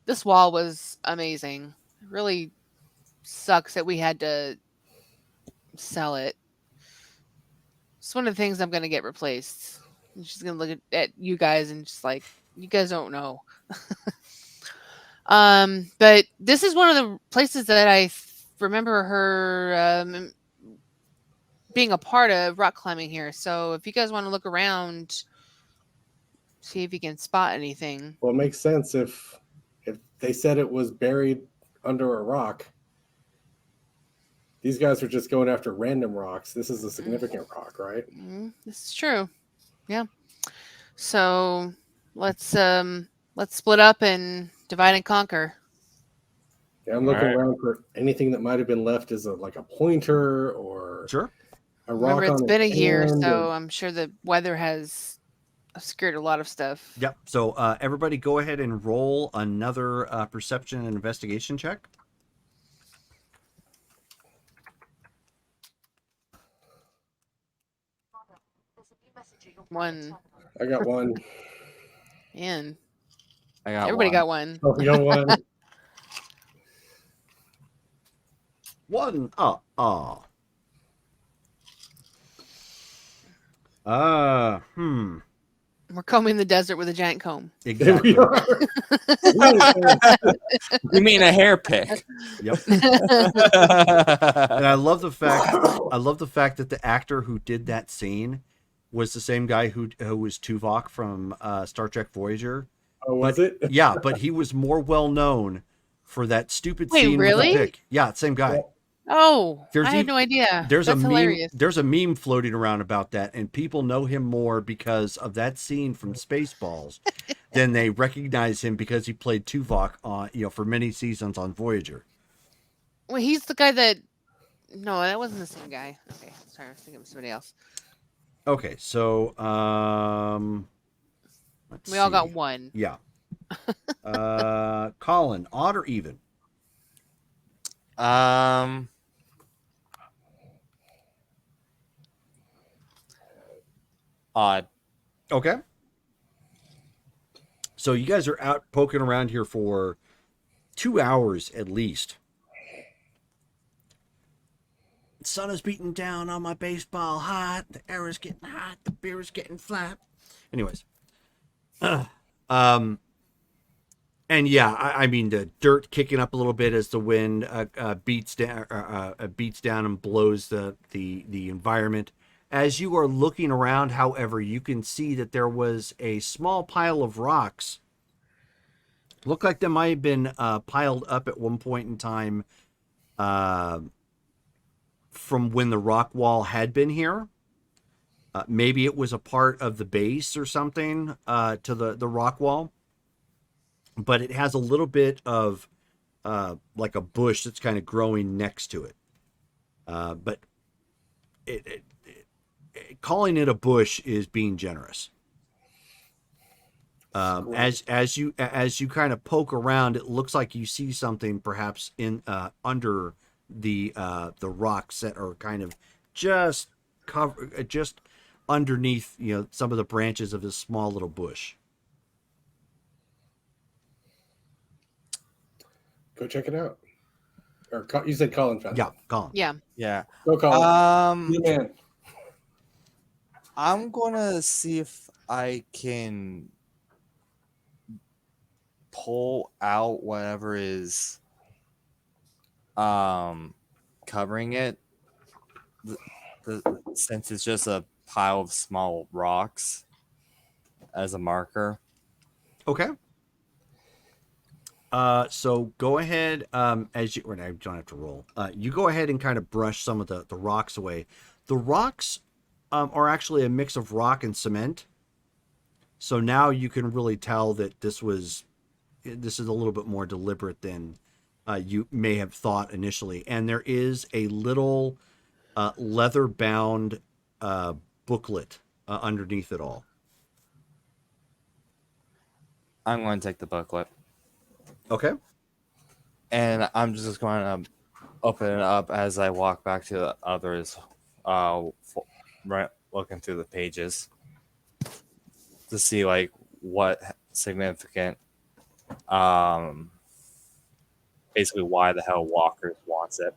this wall was amazing. It really sucks that we had to sell it. It's one of the things I'm gonna get replaced." And she's gonna look at you guys and just like, "You guys don't know." But this is one of the places that I remember her being a part of rock climbing here. So if you guys want to look around, see if you can spot anything. Well, it makes sense if they said it was buried under a rock. These guys are just going after random rocks. This is a significant rock, right? This is true. Yeah. So let's split up and divide and conquer. Yeah, I'm looking All right. around for anything that might have been left as like a pointer or Sure. a rock. Remember, it's on been a its year, hand so or- I'm sure the weather has scared a lot of stuff. Yep. So everybody go ahead and roll another perception and investigation check. One. I got one. Man, I got everybody one. got one. Oh, we got one. One. Hmm. We're combing the desert with a giant comb. There Exactly. we are. You mean a hair pick? Yep. And I love the fact that the actor who did that scene was the same guy who was Tuvok from Star Trek Voyager. Oh, was it? Yeah, but he was more well known for that stupid Wait, scene really? with the pick. Yeah, same guy. Oh, There's I had even- no idea. There's That's a meme. hilarious. There's a meme floating around about that, and people know him more because of that scene from Spaceballs than they recognize him because he played Tuvok on, for many seasons on Voyager. Well, he's the guy that. No, that wasn't the same guy. Okay, sorry, I was thinking of somebody else. Okay, so let's We all got see. one. Yeah. Colin, odd or even? Odd. Okay. So you guys are out poking around here for 2 hours at least. The sun is beating down on my baseball hat. The air is getting hot. The beer is getting flat. Anyways. And yeah, I mean the dirt kicking up a little bit as the wind beats down and blows the environment. As you are looking around, however, you can see that there was a small pile of rocks. Looked like they might have been piled up at one point in time from when the rock wall had been here. Maybe it was a part of the base or something to the rock wall. But it has a little bit of like a bush that's kind of growing next to it. But calling it a bush is being generous. As you kind of poke around, it looks like you see something perhaps in under the rocks that are kind of just underneath some of the branches of this small little bush. Go check it out. Or you said Colin found it. Yeah, Colin. Yeah. Yeah. Go Colin. You man. I'm gonna see if I can pull out whatever is covering it. Since it's just a pile of small rocks as a marker. Okay. So go ahead, as you, or I don't have to roll. You go ahead and kind of brush some of the rocks away. The rocks are actually a mix of rock and cement. So now you can really tell that this is a little bit more deliberate than you may have thought initially. And there is a little leather-bound booklet underneath it all. I'm going to take the booklet. Okay. And I'm just going to open it up as I walk back to the others, right, looking through the pages to see like what significant, basically why the hell Walkers wants it.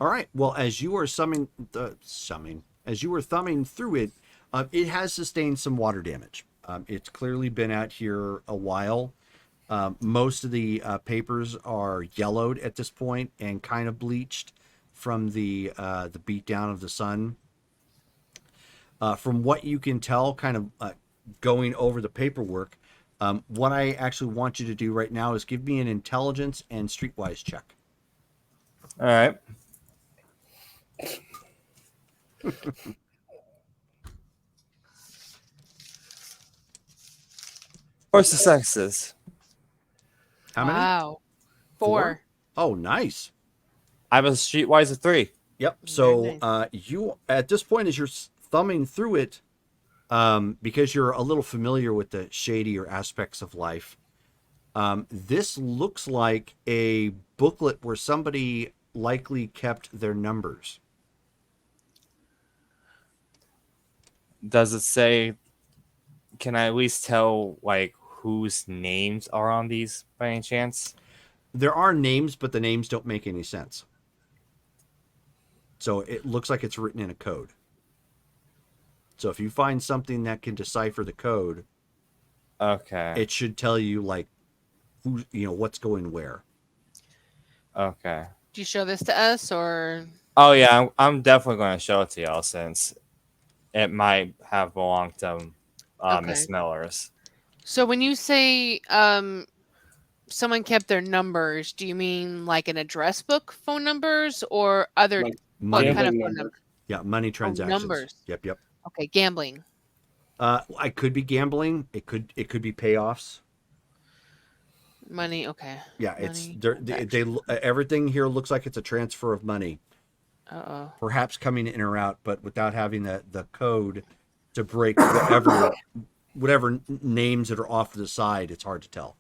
All right. Well, as you are as you were thumbing through it, it has sustained some water damage. It's clearly been out here a while. Most of the papers are yellowed at this point and kind of bleached from the beat down of the sun. From what you can tell, kind of going over the paperwork, what I actually want you to do right now is give me an intelligence and streetwise check. All right. What's the sexes? How many? Wow. Four. Oh, nice. I have a streetwise of 3. Yep. Very So nice. you at this point, as you're thumbing through it, because you're a little familiar with the shadier aspects of life, this looks like a booklet where somebody likely kept their numbers. Does it say? Can I at least tell like whose names are on these by any chance? There are names, but the names don't make any sense. So it looks like it's written in a code. So if you find something that can decipher the code, Okay. it should tell you like who, what's going where. Okay. Do you show this to us or? Oh yeah, I'm definitely going to show it to y'all since it might have belonged to Miss Okay. Miller's. So when you say someone kept their numbers, do you mean like an address book phone numbers or other Like Money, what kind of gambling phone numbers. number? yeah, money transactions. numbers. Yep. Okay, gambling. I could be gambling. It could be payoffs. Money, okay. Yeah, it's Money they everything here looks like it's a transfer of money, Uh-oh. perhaps coming in or out, but without having the code to break whatever names that are off to the side, it's hard to tell.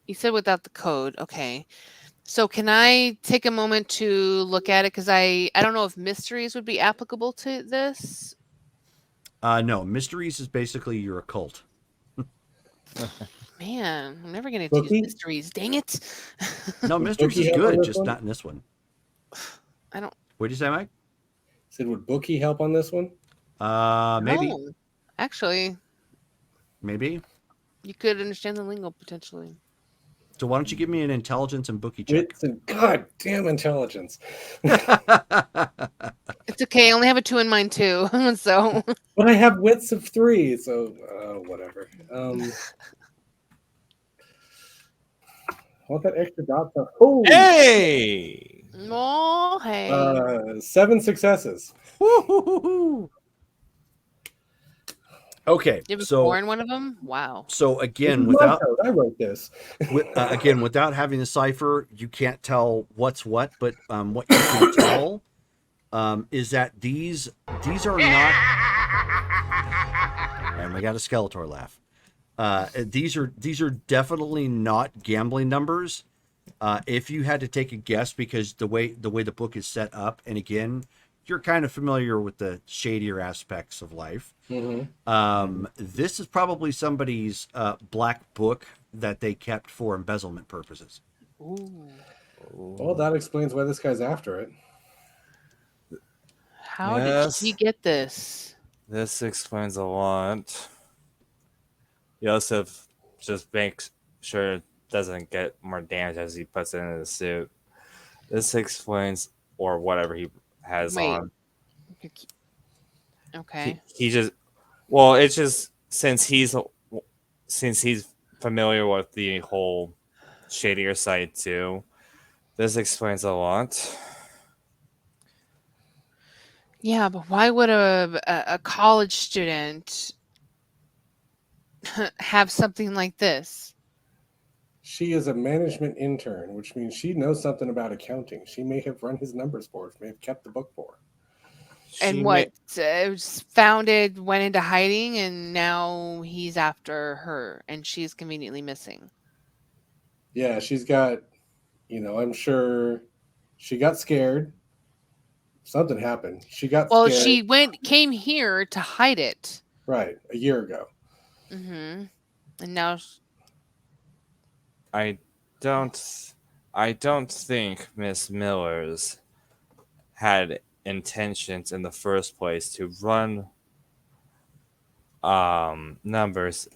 You said without the code. Okay. So can I take a moment to look at it? Because I don't know if mysteries would be applicable to this. No, mysteries is basically you're a cult. Man, I'm never going to Bookie? use mysteries. Dang it. No, mysteries Bookie is help on good, this just one? not in this one. I don't. What did you say, Mike? Said, would Bookie help on this one? Maybe, No. Actually, maybe. you could understand the lingo potentially. So why don't you give me an intelligence and bookie check? Wits and goddamn intelligence. It's okay. I only have a 2 in mine too. So But I have wits of 3, so whatever. Want that extra dot? Oh, Hey! oh, hey. 7 successes. Okay, You have a so 4 in one of them? Wow. so again, This is my without code. I wrote this. without having the cipher, you can't tell what's what. But what you can tell is that these are not. And we got a Skeletor laugh. These are definitely not gambling numbers. If you had to take a guess, because the way the book is set up, and again, you're kind of familiar with the shadier aspects of life. This is probably somebody's black book that they kept for embezzlement purposes. Ooh. Well, that explains why this guy's after it. How Yes. did he get this? This explains a lot. Yosef just makes sure it doesn't get more damage as he puts it into the suit. This explains, or whatever he has Wait. on. Okay. He just, well, it's just since he's familiar with the whole shadier side too. This explains a lot. Yeah, but why would a college student have something like this? She is a management intern, which means she knows something about accounting. She may have run his numbers for, may have kept the book for. And what? Was founded, went into hiding, and now he's after her, and she's conveniently missing. Yeah, she's got, I'm sure she got scared. Something happened. She got Well, scared. she came here to hide it. Right, a year ago. Mm-hmm. And now, I don't think Miss Miller's had intentions in the first place to run numbers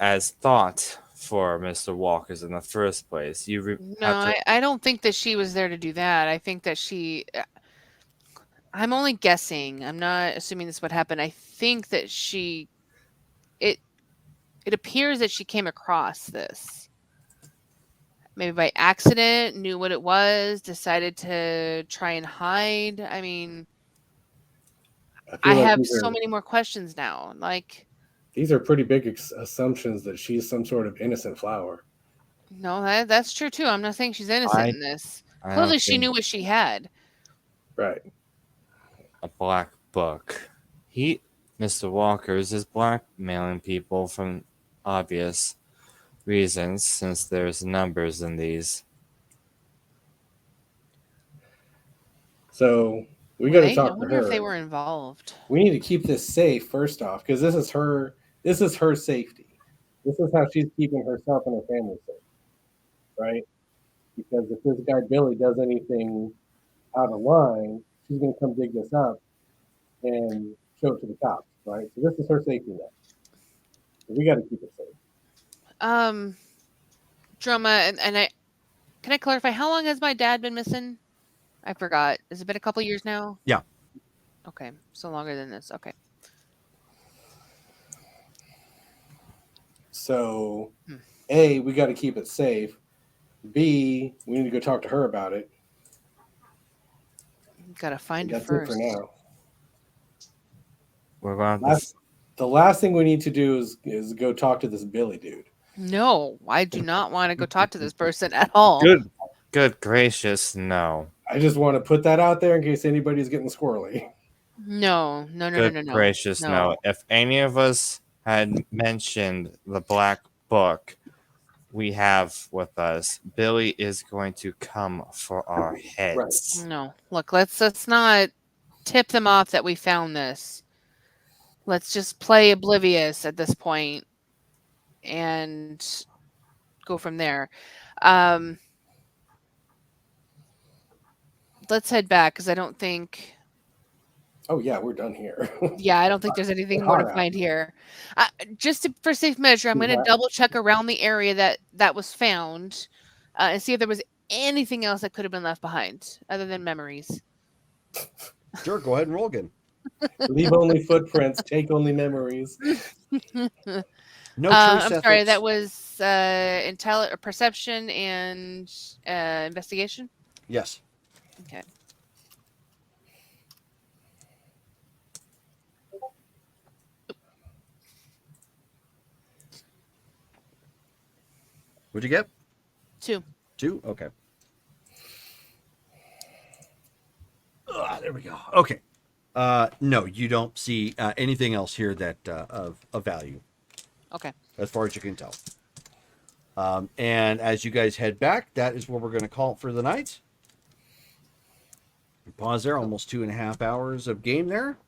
as thought for Mr. Walker's in the first place. I don't think that she was there to do that. I think that I'm only guessing. I'm not assuming this would happen. I think that it appears that she came across this. Maybe by accident, knew what it was, decided to try and hide. I mean, I feel like have these so are- many more questions now. Like, These are pretty big assumptions that she's some sort of innocent flower. no, that's true too. I'm not saying she's innocent in this. I don't Clearly, she think knew what she had. Right. a black book. Mr. Walker, is just blackmailing people from obvious reasons, since there's numbers in these. So we got to Right? I talk to wonder if they her. were involved. We need to keep this safe first off, because this is her safety. This is how she's keeping herself and her family safe, right? Because if this guy Billy does anything out of line, she's gonna come dig this up and show it to the cops, right? So this is her safety net. So we got to keep it safe. Drama, and I can I clarify how long has my dad been missing? I forgot. Has it been a couple years now? Yeah. Okay, so longer than this. Okay. So, A, we got to keep it safe. B, we need to go talk to her about it. Gotta find her That's first. it for now. We're going to have to The last thing we need to do is go talk to this Billy dude. No, I do not want to go talk to this person at all. Good gracious, no. I just want to put that out there in case anybody's getting squirrely. No. Good gracious, no. If any of us had mentioned the black book we have with us, Billy is going to come for our heads. No. Look, let's not tip them off that we found this. Let's just play oblivious at this point and go from there. Let's head back because I don't think. Oh yeah, we're done here. Yeah, I don't think there's anything more to find here. For safe measure, I'm going to double check around the area that was found and see if there was anything else that could have been left behind other than memories. Sure, go ahead and roll again. Leave only footprints, take only memories. No I'm trace sorry, ethics. that was perception and investigation. Yes. Okay. What'd you get? 2. 2? Okay. There we go. Okay. No, you don't see anything else here that of value. Okay. As far as you can tell. And as you guys head back, that is where we're going to call it for the night. Pause there. Almost 2.5 hours of game there.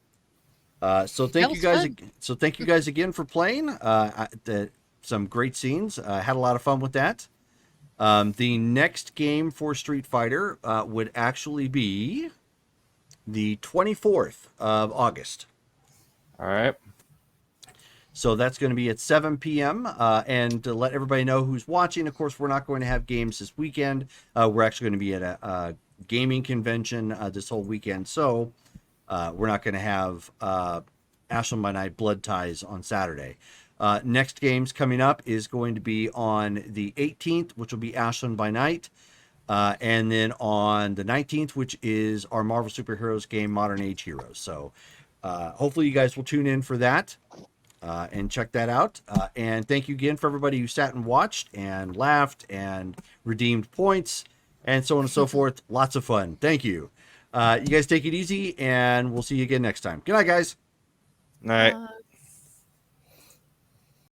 So thank you guys. So thank you guys again for playing. Some great scenes. Had a lot of fun with that. The next game for Street Fighter would actually be the 24th of August. All right. So that's going to be at 7 p.m. And to let everybody know who's watching, of course, we're not going to have games this weekend. We're actually going to be at a gaming convention this whole weekend. So we're not going to have Ashland by Night Blood Ties on Saturday. Next games coming up is going to be on the 18th, which will be Ashland by Night. And then on the 19th, which is our Marvel Superheroes game, Modern Age Heroes. So hopefully you guys will tune in for that and check that out. And thank you again for everybody who sat and watched and laughed and redeemed points and so on and so forth. Lots of fun. Thank you. You guys take it easy, and we'll see you again next time. Good night, guys. All right.